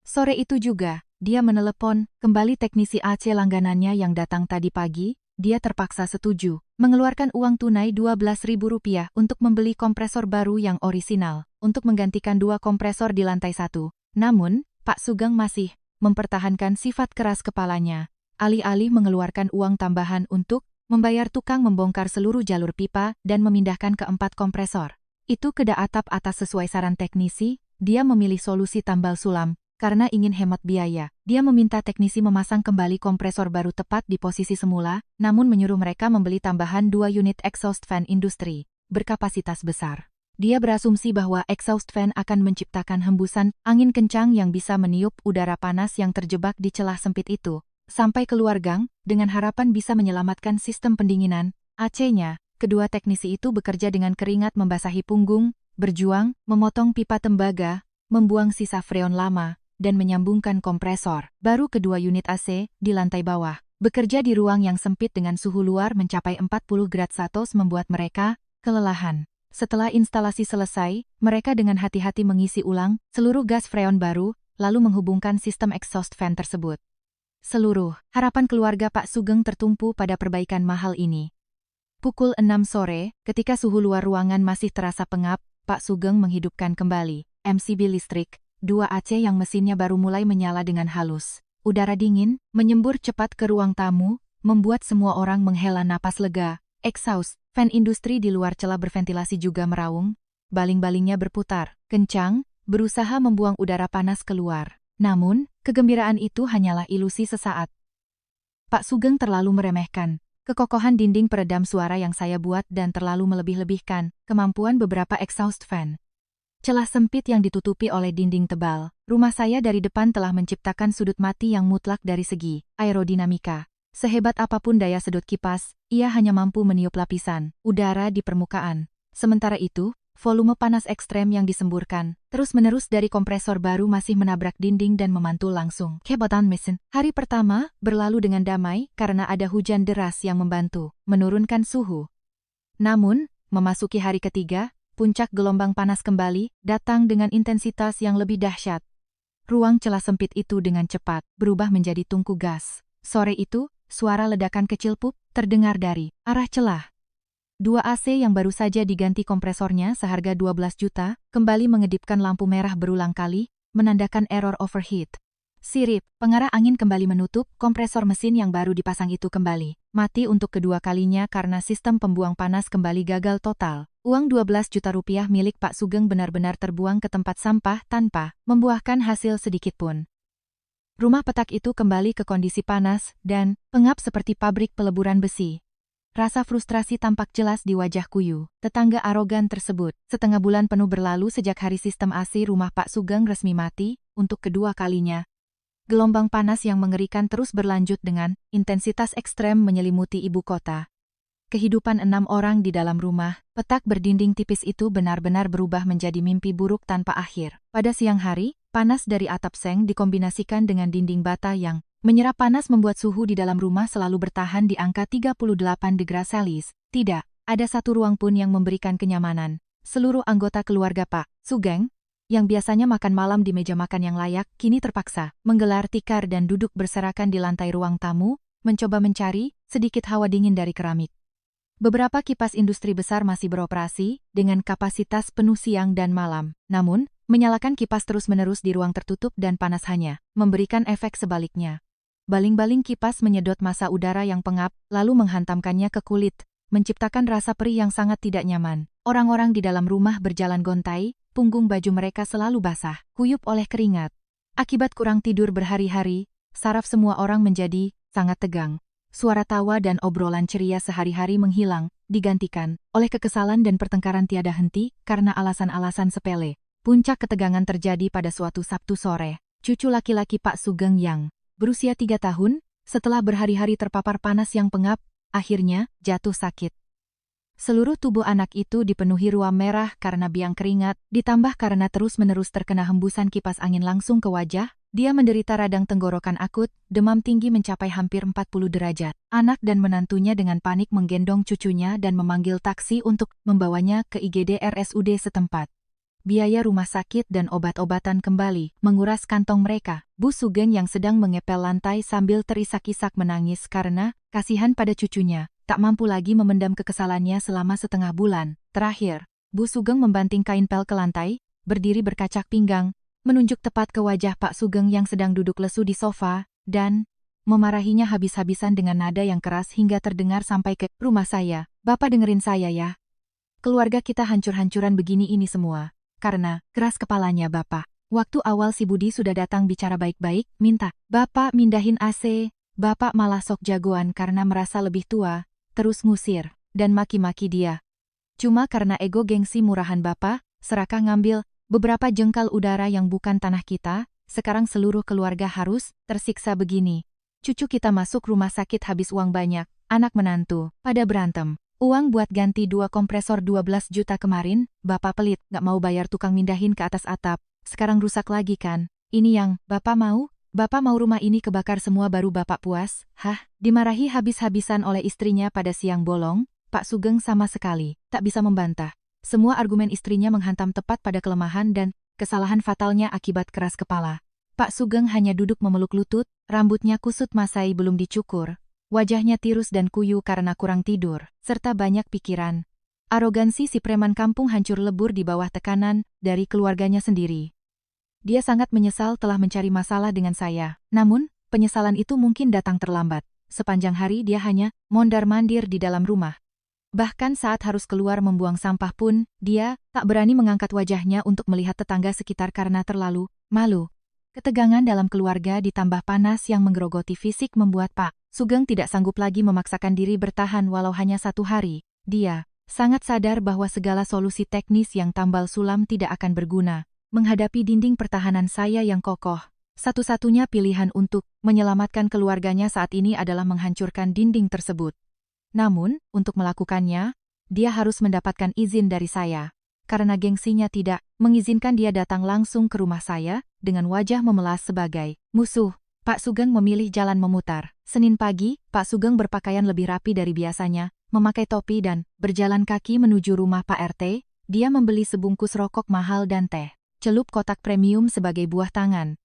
Sore itu juga, dia menelepon kembali teknisi AC langganannya yang datang tadi pagi. Dia terpaksa setuju, mengeluarkan uang tunai Rp12.000 untuk membeli kompresor baru yang orisinal, untuk menggantikan 2 kompresor di lantai 1. Namun, Pak Sugeng masih mempertahankan sifat keras kepalanya, alih-alih mengeluarkan uang tambahan untuk membayar tukang membongkar seluruh jalur pipa dan memindahkan ke 4 kompresor. Itu ke atap atas sesuai saran teknisi, dia memilih solusi tambal sulam. Karena ingin hemat biaya, dia meminta teknisi memasang kembali kompresor baru tepat di posisi semula, namun menyuruh mereka membeli tambahan 2 unit exhaust fan industri, berkapasitas besar. Dia berasumsi bahwa exhaust fan akan menciptakan hembusan angin kencang yang bisa meniup udara panas yang terjebak di celah sempit itu, sampai keluar gang, dengan harapan bisa menyelamatkan sistem pendinginan, AC-nya. Kedua teknisi itu bekerja dengan keringat membasahi punggung, berjuang, memotong pipa tembaga, membuang sisa freon lama, dan menyambungkan kompresor baru kedua unit AC di lantai bawah. Bekerja di ruang yang sempit dengan suhu luar mencapai 40 grad Celcius membuat mereka kelelahan. Setelah instalasi selesai, mereka dengan hati-hati mengisi ulang seluruh gas freon baru, lalu menghubungkan sistem exhaust fan tersebut. Seluruh harapan keluarga Pak Sugeng tertumpu pada perbaikan mahal ini. Pukul 6 sore, ketika suhu luar ruangan masih terasa pengap, Pak Sugeng menghidupkan kembali MCB listrik. 2 AC yang mesinnya baru mulai menyala dengan halus. Udara dingin menyembur cepat ke ruang tamu, membuat semua orang menghela napas lega. Exhaust fan industri di luar celah berventilasi juga meraung. Baling-balingnya berputar kencang, berusaha membuang udara panas keluar. Namun, kegembiraan itu hanyalah ilusi sesaat. Pak Sugeng terlalu meremehkan kekokohan dinding peredam suara yang saya buat dan terlalu melebih-lebihkan kemampuan beberapa exhaust fan. Celah sempit yang ditutupi oleh dinding tebal, rumah saya dari depan telah menciptakan sudut mati yang mutlak dari segi aerodinamika. Sehebat apapun daya sedot kipas, ia hanya mampu meniup lapisan udara di permukaan. Sementara itu, volume panas ekstrem yang disemburkan terus-menerus dari kompresor baru masih menabrak dinding dan memantul langsung ke button mesin. Hari pertama berlalu dengan damai karena ada hujan deras yang membantu menurunkan suhu. Namun, memasuki hari ketiga, puncak gelombang panas kembali, datang dengan intensitas yang lebih dahsyat. Ruang celah sempit itu dengan cepat berubah menjadi tungku gas. Sore itu, suara ledakan kecil pup terdengar dari arah celah. 2 AC yang baru saja diganti kompresornya seharga 12 juta, kembali mengedipkan lampu merah berulang kali, menandakan error overheat. Sirip, pengarah angin kembali menutup, kompresor mesin yang baru dipasang itu kembali mati untuk kedua kalinya karena sistem pembuang panas kembali gagal total. Uang 12 juta rupiah milik Pak Sugeng benar-benar terbuang ke tempat sampah tanpa membuahkan hasil sedikitpun. Rumah petak itu kembali ke kondisi panas dan pengap seperti pabrik peleburan besi. Rasa frustrasi tampak jelas di wajah Kuyu, tetangga arogan tersebut. Setengah bulan penuh berlalu sejak hari sistem AC rumah Pak Sugeng resmi mati, untuk kedua kalinya. Gelombang panas yang mengerikan terus berlanjut dengan intensitas ekstrem menyelimuti ibu kota. Kehidupan 6 orang di dalam rumah petak berdinding tipis itu benar-benar berubah menjadi mimpi buruk tanpa akhir. Pada siang hari, panas dari atap seng dikombinasikan dengan dinding bata yang menyerap panas membuat suhu di dalam rumah selalu bertahan di angka 38 derajat Celcius. Tidak ada satu ruang pun yang memberikan kenyamanan. Seluruh anggota keluarga Pak Sugeng, yang biasanya makan malam di meja makan yang layak, kini terpaksa menggelar tikar dan duduk berserakan di lantai ruang tamu, mencoba mencari sedikit hawa dingin dari keramik. Beberapa kipas industri besar masih beroperasi dengan kapasitas penuh siang dan malam. Namun, Menyalakan kipas terus-menerus di ruang tertutup dan panas hanya memberikan efek sebaliknya. Baling-baling kipas menyedot massa udara yang pengap, lalu menghantamkannya ke kulit, menciptakan rasa perih yang sangat tidak nyaman. Orang-orang di dalam rumah berjalan gontai, punggung baju mereka selalu basah, kuyup oleh keringat. Akibat kurang tidur berhari-hari, saraf semua orang menjadi sangat tegang. Suara tawa dan obrolan ceria sehari-hari menghilang, digantikan oleh kekesalan dan pertengkaran tiada henti karena alasan-alasan sepele. Puncak ketegangan terjadi pada suatu Sabtu sore. Cucu laki-laki Pak Sugeng yang berusia 3 tahun, setelah berhari-hari terpapar panas yang pengap, akhirnya jatuh sakit. Seluruh tubuh anak itu dipenuhi ruam merah karena biang keringat, ditambah karena terus-menerus terkena hembusan kipas angin langsung ke wajah, dia menderita radang tenggorokan akut, demam tinggi mencapai hampir 40 derajat. Anak dan menantunya dengan panik menggendong cucunya dan memanggil taksi untuk membawanya ke IGD RSUD setempat. Biaya rumah sakit dan obat-obatan kembali menguras kantong mereka. Bu Sugeng yang sedang mengepel lantai sambil terisak-isak menangis karena kasihan pada cucunya. Tak mampu lagi memendam kekesalannya selama setengah bulan. Terakhir, Bu Sugeng membanting kain pel ke lantai, berdiri berkacak pinggang, menunjuk tepat ke wajah Pak Sugeng yang sedang duduk lesu di sofa, dan memarahinya habis-habisan dengan nada yang keras hingga terdengar sampai ke rumah saya. Bapak dengerin saya ya. Keluarga kita hancur-hancuran begini ini semua. Karena keras kepalanya Bapak. Waktu awal si Budi sudah datang bicara baik-baik, minta Bapak mindahin AC. Bapak malah sok jagoan karena merasa lebih tua. Terus ngusir, dan maki-maki dia. Cuma karena ego gengsi murahan Bapak, serakah ngambil beberapa jengkal udara yang bukan tanah kita, sekarang seluruh keluarga harus tersiksa begini. Cucu kita masuk rumah sakit habis uang banyak, anak menantu, pada berantem. Uang buat ganti 2 kompresor 12 juta kemarin, Bapak pelit, gak mau bayar tukang mindahin ke atas atap, sekarang rusak lagi kan. Ini yang Bapak mau? Bapak mau rumah ini kebakar semua baru Bapak puas? Hah? Dimarahi habis-habisan oleh istrinya pada siang bolong, Pak Sugeng sama sekali tak bisa membantah. Semua argumen istrinya menghantam tepat pada kelemahan dan kesalahan fatalnya akibat keras kepala. Pak Sugeng hanya duduk memeluk lutut, rambutnya kusut masai belum dicukur, wajahnya tirus dan kuyu karena kurang tidur, serta banyak pikiran. Arogansi si preman kampung hancur lebur di bawah tekanan dari keluarganya sendiri. Dia sangat menyesal telah mencari masalah dengan saya. Namun, penyesalan itu mungkin datang terlambat. Sepanjang hari dia hanya mondar-mandir di dalam rumah. Bahkan saat harus keluar membuang sampah pun, dia tak berani mengangkat wajahnya untuk melihat tetangga sekitar karena terlalu malu. Ketegangan dalam keluarga ditambah panas yang menggerogoti fisik membuat Pak Sugeng tidak sanggup lagi memaksakan diri bertahan walau hanya 1 hari. Dia sangat sadar bahwa segala solusi teknis yang tambal sulam tidak akan berguna. Menghadapi dinding pertahanan saya yang kokoh, satu-satunya pilihan untuk menyelamatkan keluarganya saat ini adalah menghancurkan dinding tersebut. Namun, untuk melakukannya, dia harus mendapatkan izin dari saya. Karena gengsinya tidak mengizinkan dia datang langsung ke rumah saya, dengan wajah memelas sebagai musuh. Pak Sugeng memilih jalan memutar. Senin pagi, Pak Sugeng berpakaian lebih rapi dari biasanya, memakai topi dan berjalan kaki menuju rumah Pak RT. Dia membeli sebungkus rokok mahal dan teh. Celup kotak premium sebagai buah tangan.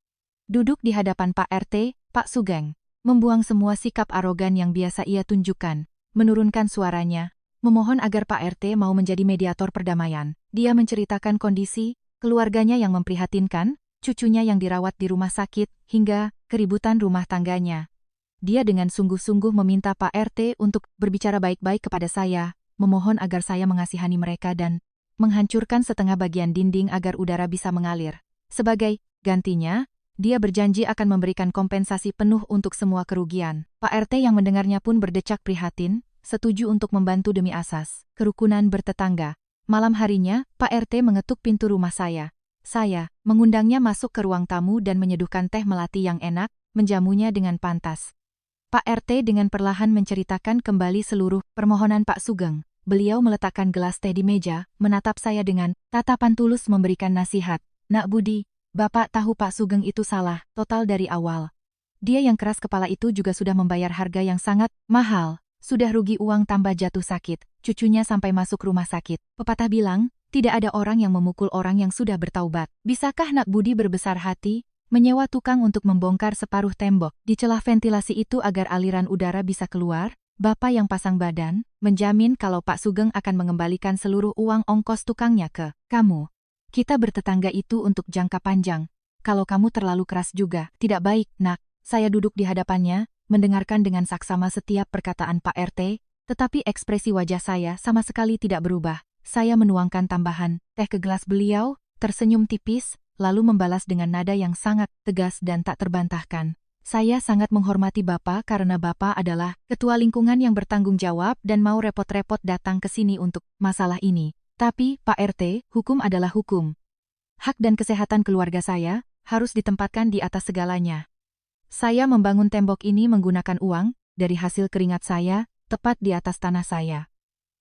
Duduk di hadapan Pak RT, Pak Sugeng membuang semua sikap arogan yang biasa ia tunjukkan, menurunkan suaranya, memohon agar Pak RT mau menjadi mediator perdamaian. Dia menceritakan kondisi keluarganya yang memprihatinkan, cucunya yang dirawat di rumah sakit, hingga keributan rumah tangganya. Dia dengan sungguh-sungguh meminta Pak RT untuk berbicara baik-baik kepada saya, memohon agar saya mengasihani mereka dan menghancurkan setengah bagian dinding agar udara bisa mengalir. Sebagai gantinya, dia berjanji akan memberikan kompensasi penuh untuk semua kerugian. Pak RT yang mendengarnya pun berdecak prihatin, setuju untuk membantu demi asas kerukunan bertetangga. Malam harinya, Pak RT mengetuk pintu rumah saya. Saya mengundangnya masuk ke ruang tamu dan menyeduhkan teh melati yang enak, menjamunya dengan pantas. Pak RT dengan perlahan menceritakan kembali seluruh permohonan Pak Sugeng. Beliau meletakkan gelas teh di meja, menatap saya dengan tatapan tulus memberikan nasihat. Nak Budi, Bapak tahu Pak Sugeng itu salah, total dari awal. Dia yang keras kepala itu juga sudah membayar harga yang sangat mahal. Sudah rugi uang tambah jatuh sakit, cucunya sampai masuk rumah sakit. Pepatah bilang, tidak ada orang yang memukul orang yang sudah bertaubat. Bisakah Nak Budi berbesar hati, menyewa tukang untuk membongkar separuh tembok di celah ventilasi itu agar aliran udara bisa keluar? Bapak yang pasang badan, menjamin kalau Pak Sugeng akan mengembalikan seluruh uang ongkos tukangnya ke kamu. Kita bertetangga itu untuk jangka panjang. Kalau kamu terlalu keras juga, tidak baik, Nak. Saya duduk di hadapannya, mendengarkan dengan saksama setiap perkataan Pak RT, tetapi ekspresi wajah saya sama sekali tidak berubah. Saya menuangkan tambahan teh ke gelas beliau, tersenyum tipis, lalu membalas dengan nada yang sangat tegas dan tak terbantahkan. Saya sangat menghormati Bapak karena Bapak adalah ketua lingkungan yang bertanggung jawab dan mau repot-repot datang ke sini untuk masalah ini. Tapi, Pak RT, hukum adalah hukum. Hak dan kesehatan keluarga saya harus ditempatkan di atas segalanya. Saya membangun tembok ini menggunakan uang dari hasil keringat saya, tepat di atas tanah saya.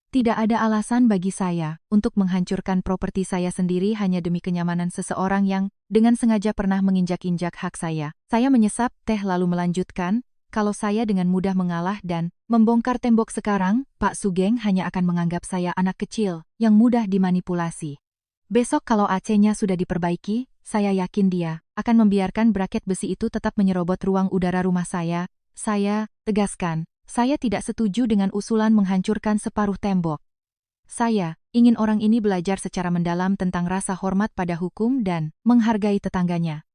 Tidak ada alasan bagi saya untuk menghancurkan properti saya sendiri hanya demi kenyamanan seseorang yang dengan sengaja pernah menginjak-injak hak saya. Saya menyesap teh lalu melanjutkan, kalau saya dengan mudah mengalah dan membongkar tembok sekarang, Pak Sugeng hanya akan menganggap saya anak kecil yang mudah dimanipulasi. Besok kalau AC-nya sudah diperbaiki, saya yakin dia akan membiarkan braket besi itu tetap menyerobot ruang udara rumah saya. Saya tegaskan, saya tidak setuju dengan usulan menghancurkan separuh tembok. Saya ingin orang ini belajar secara mendalam tentang rasa hormat pada hukum dan menghargai tetangganya.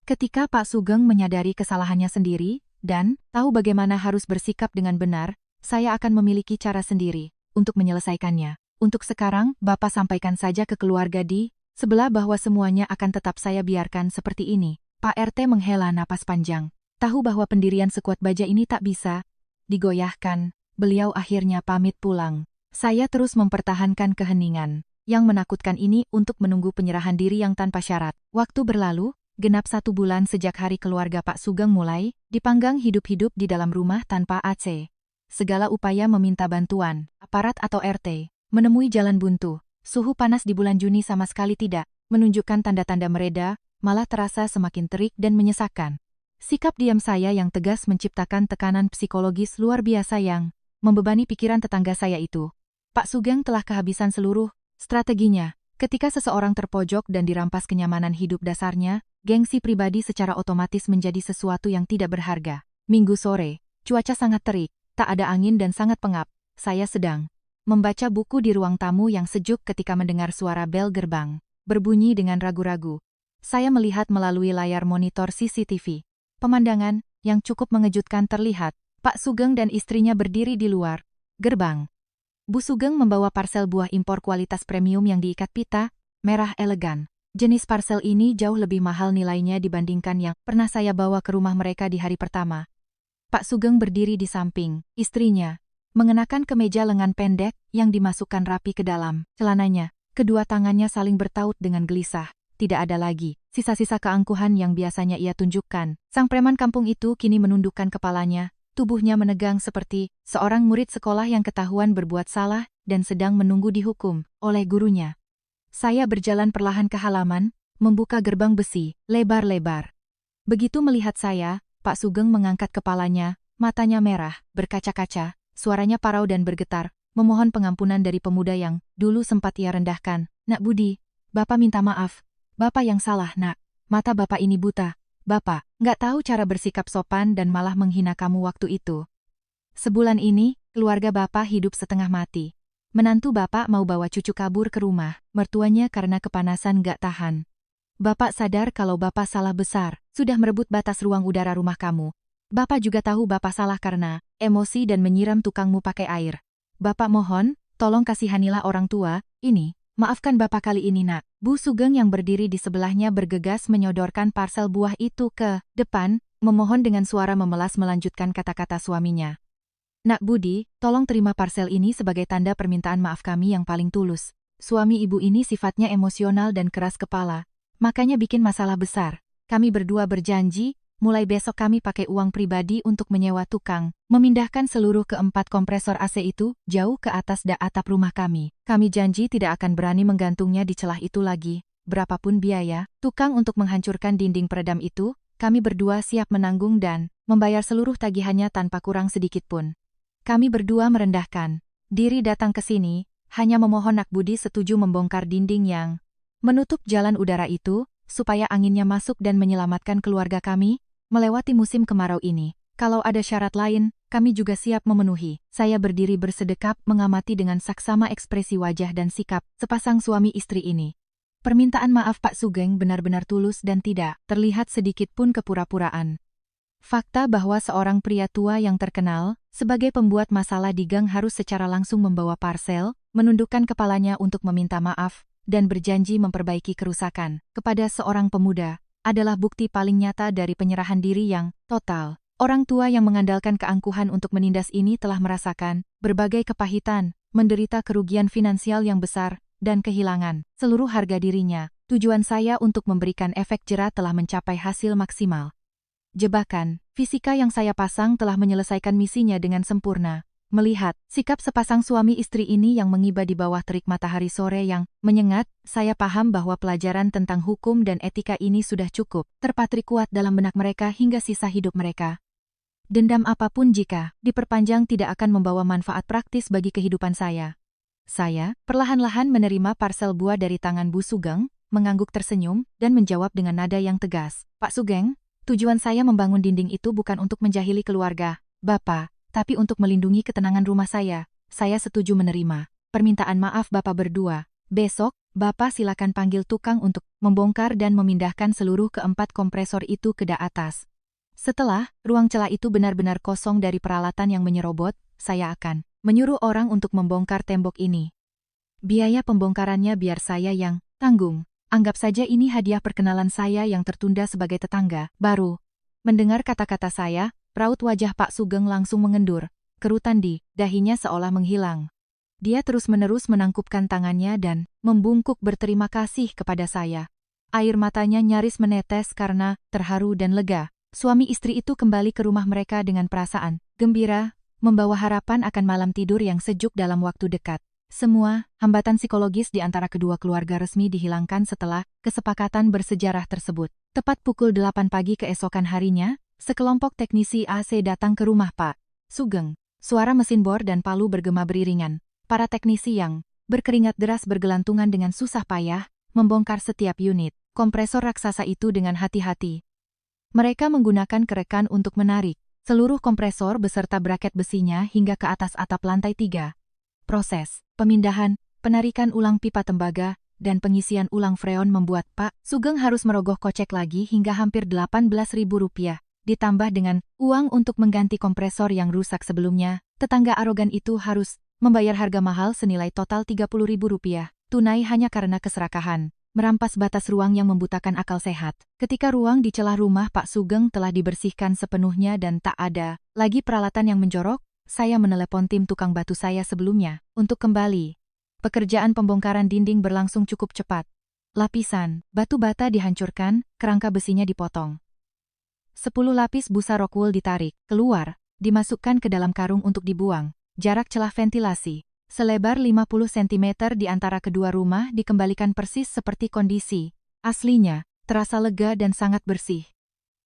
Ketika Pak Sugeng menyadari kesalahannya sendiri, dan tahu bagaimana harus bersikap dengan benar, saya akan memiliki cara sendiri untuk menyelesaikannya. Untuk sekarang, Bapak sampaikan saja ke keluarga di sebelah bahwa semuanya akan tetap saya biarkan seperti ini. Pak RT menghela napas panjang. Tahu bahwa pendirian sekuat baja ini tak bisa digoyahkan. Beliau akhirnya pamit pulang. Saya terus mempertahankan keheningan yang menakutkan ini untuk menunggu penyerahan diri yang tanpa syarat. Waktu berlalu, genap 1 bulan sejak hari keluarga Pak Sugeng mulai dipanggang hidup-hidup di dalam rumah tanpa AC. Segala upaya meminta bantuan aparat atau RT menemui jalan buntu. Suhu panas di bulan Juni sama sekali tidak menunjukkan tanda-tanda mereda, malah terasa semakin terik dan menyesakkan. Sikap diam saya yang tegas menciptakan tekanan psikologis luar biasa yang membebani pikiran tetangga saya itu. Pak Sugeng telah kehabisan seluruh strateginya. Ketika seseorang terpojok dan dirampas kenyamanan hidup dasarnya, gengsi pribadi secara otomatis menjadi sesuatu yang tidak berharga. Minggu sore, cuaca sangat terik, tak ada angin dan sangat pengap. Saya sedang membaca buku di ruang tamu yang sejuk ketika mendengar suara bel gerbang berbunyi dengan ragu-ragu. Saya melihat melalui layar monitor CCTV. Pemandangan yang cukup mengejutkan terlihat. Pak Sugeng dan istrinya berdiri di luar gerbang. Bu Sugeng membawa parsel buah impor kualitas premium yang diikat pita merah elegan. Jenis parsel ini jauh lebih mahal nilainya dibandingkan yang pernah saya bawa ke rumah mereka di hari pertama. Pak Sugeng berdiri di samping istrinya, mengenakan kemeja lengan pendek yang dimasukkan rapi ke dalam celananya. Kedua tangannya saling bertaut dengan gelisah. Tidak ada lagi sisa-sisa keangkuhan yang biasanya ia tunjukkan. Sang preman kampung itu kini menundukkan kepalanya, tubuhnya menegang seperti seorang murid sekolah yang ketahuan berbuat salah dan sedang menunggu dihukum oleh gurunya. Saya berjalan perlahan ke halaman, membuka gerbang besi lebar-lebar. Begitu melihat saya, Pak Sugeng mengangkat kepalanya, matanya merah, berkaca-kaca, suaranya parau dan bergetar, memohon pengampunan dari pemuda yang dulu sempat ia rendahkan. Nak Budi, Bapak minta maaf. Bapak yang salah, Nak. Mata Bapak ini buta. Bapak nggak tahu cara bersikap sopan dan malah menghina kamu waktu itu. Sebulan ini, keluarga Bapak hidup setengah mati. Menantu Bapak mau bawa cucu kabur ke rumah, mertuanya karena kepanasan nggak tahan. Bapak sadar kalau Bapak salah besar, sudah merebut batas ruang udara rumah kamu. Bapak juga tahu Bapak salah karena emosi dan menyiram tukangmu pakai air. Bapak mohon, tolong kasihanilah orang tua, ini. Maafkan Bapak kali ini, Nak. Bu Sugeng yang berdiri di sebelahnya bergegas menyodorkan parsel buah itu ke depan, memohon dengan suara memelas melanjutkan kata-kata suaminya. Nak Budi, tolong terima parsel ini sebagai tanda permintaan maaf kami yang paling tulus. Suami ibu ini sifatnya emosional dan keras kepala, makanya bikin masalah besar. Kami berdua berjanji, mulai besok kami pakai uang pribadi untuk menyewa tukang, memindahkan seluruh keempat kompresor AC itu jauh ke atas atap rumah kami. Kami janji tidak akan berani menggantungnya di celah itu lagi. Berapapun biaya, tukang untuk menghancurkan dinding peredam itu, kami berdua siap menanggung dan membayar seluruh tagihannya tanpa kurang sedikit pun. Kami berdua merendahkan diri datang ke sini, hanya memohon Nak Budi setuju membongkar dinding yang menutup jalan udara itu, supaya anginnya masuk dan menyelamatkan keluarga kami melewati musim kemarau ini. Kalau ada syarat lain, kami juga siap memenuhi. Saya berdiri bersedekap mengamati dengan saksama ekspresi wajah dan sikap sepasang suami istri ini. Permintaan maaf Pak Sugeng benar-benar tulus dan tidak terlihat sedikit pun kepura-puraan. Fakta bahwa seorang pria tua yang terkenal sebagai pembuat masalah di gang harus secara langsung membawa parsel, menundukkan kepalanya untuk meminta maaf, dan berjanji memperbaiki kerusakan kepada seorang pemuda, adalah bukti paling nyata dari penyerahan diri yang total. Orang tua yang mengandalkan keangkuhan untuk menindas ini telah merasakan berbagai kepahitan, menderita kerugian finansial yang besar, dan kehilangan seluruh harga dirinya. Tujuan saya untuk memberikan efek jera telah mencapai hasil maksimal. Jebakan fisika yang saya pasang telah menyelesaikan misinya dengan sempurna. Melihat sikap sepasang suami istri ini yang mengiba di bawah terik matahari sore yang menyengat, saya paham bahwa pelajaran tentang hukum dan etika ini sudah cukup terpatri kuat dalam benak mereka hingga sisa hidup mereka. Dendam apapun jika diperpanjang tidak akan membawa manfaat praktis bagi kehidupan saya. Saya perlahan-lahan menerima parsel buah dari tangan Bu Sugeng, mengangguk tersenyum, dan menjawab dengan nada yang tegas. Pak Sugeng, tujuan saya membangun dinding itu bukan untuk menjahili keluarga Bapak, tapi untuk melindungi ketenangan rumah saya. Saya setuju menerima permintaan maaf Bapak berdua. Besok, Bapak silakan panggil tukang untuk membongkar dan memindahkan seluruh keempat kompresor itu ke atas. Setelah ruang celah itu benar-benar kosong dari peralatan yang menyerobot, saya akan menyuruh orang untuk membongkar tembok ini. Biaya pembongkarannya biar saya yang tanggung. Anggap saja ini hadiah perkenalan saya yang tertunda sebagai tetangga baru. Mendengar kata-kata saya, raut wajah Pak Sugeng langsung mengendur. Kerutan di dahinya seolah menghilang. Dia terus-menerus menangkupkan tangannya dan membungkuk berterima kasih kepada saya. Air matanya nyaris menetes karena terharu dan lega. Suami istri itu kembali ke rumah mereka dengan perasaan gembira, membawa harapan akan malam tidur yang sejuk dalam waktu dekat. Semua hambatan psikologis di antara kedua keluarga resmi dihilangkan setelah kesepakatan bersejarah tersebut. Tepat pukul 8 pagi keesokan harinya, sekelompok teknisi AC datang ke rumah Pak Sugeng. Suara mesin bor dan palu bergema beriringan. Para teknisi yang berkeringat deras bergelantungan dengan susah payah, membongkar setiap unit kompresor raksasa itu dengan hati-hati. Mereka menggunakan kerekan untuk menarik seluruh kompresor beserta braket besinya hingga ke atas atap lantai 3. Proses pemindahan, penarikan ulang pipa tembaga, dan pengisian ulang freon membuat Pak Sugeng harus merogoh kocek lagi hingga hampir Rp18.000. Ditambah dengan uang untuk mengganti kompresor yang rusak sebelumnya, tetangga arogan itu harus membayar harga mahal senilai total Rp30.000 tunai hanya karena keserakahan. Merampas batas ruang yang membutakan akal sehat. Ketika ruang di celah rumah Pak Sugeng telah dibersihkan sepenuhnya dan tak ada lagi peralatan yang menjorok, saya menelepon tim tukang batu saya sebelumnya untuk kembali. Pekerjaan pembongkaran dinding berlangsung cukup cepat. Lapisan batu bata dihancurkan, kerangka besinya dipotong. 10 lapis busa rockwool ditarik keluar, dimasukkan ke dalam karung untuk dibuang. Jarak celah ventilasi selebar 50 cm di antara kedua rumah dikembalikan persis seperti kondisi aslinya, terasa lega dan sangat bersih.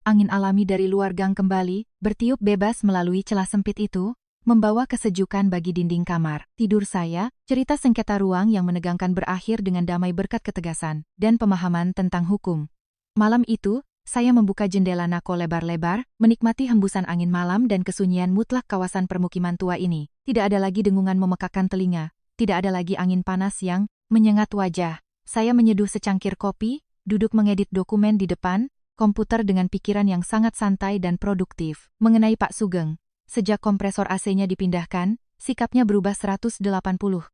Angin alami dari luar gang kembali, bertiup bebas melalui celah sempit itu, membawa kesejukan bagi dinding kamar tidur saya. Cerita sengketa ruang yang menegangkan berakhir dengan damai berkat ketegasan dan pemahaman tentang hukum. Malam itu, saya membuka jendela nako lebar-lebar, menikmati hembusan angin malam dan kesunyian mutlak kawasan permukiman tua ini. Tidak ada lagi dengungan memekakkan telinga, tidak ada lagi angin panas yang menyengat wajah. Saya menyeduh secangkir kopi, duduk mengedit dokumen di depan komputer dengan pikiran yang sangat santai dan produktif. Mengenai Pak Sugeng, sejak kompresor AC-nya dipindahkan, sikapnya berubah 180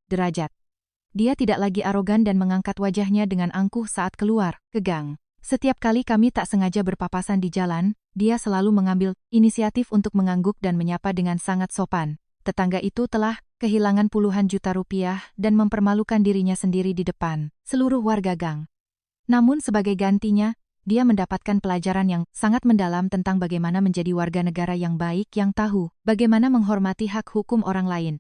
derajat. Dia tidak lagi arogan dan mengangkat wajahnya dengan angkuh saat keluar ke gang. Setiap kali kami tak sengaja berpapasan di jalan, dia selalu mengambil inisiatif untuk mengangguk dan menyapa dengan sangat sopan. Tetangga itu telah kehilangan puluhan juta rupiah dan mempermalukan dirinya sendiri di depan seluruh warga gang. Namun sebagai gantinya, dia mendapatkan pelajaran yang sangat mendalam tentang bagaimana menjadi warga negara yang baik yang tahu bagaimana menghormati hak hukum orang lain.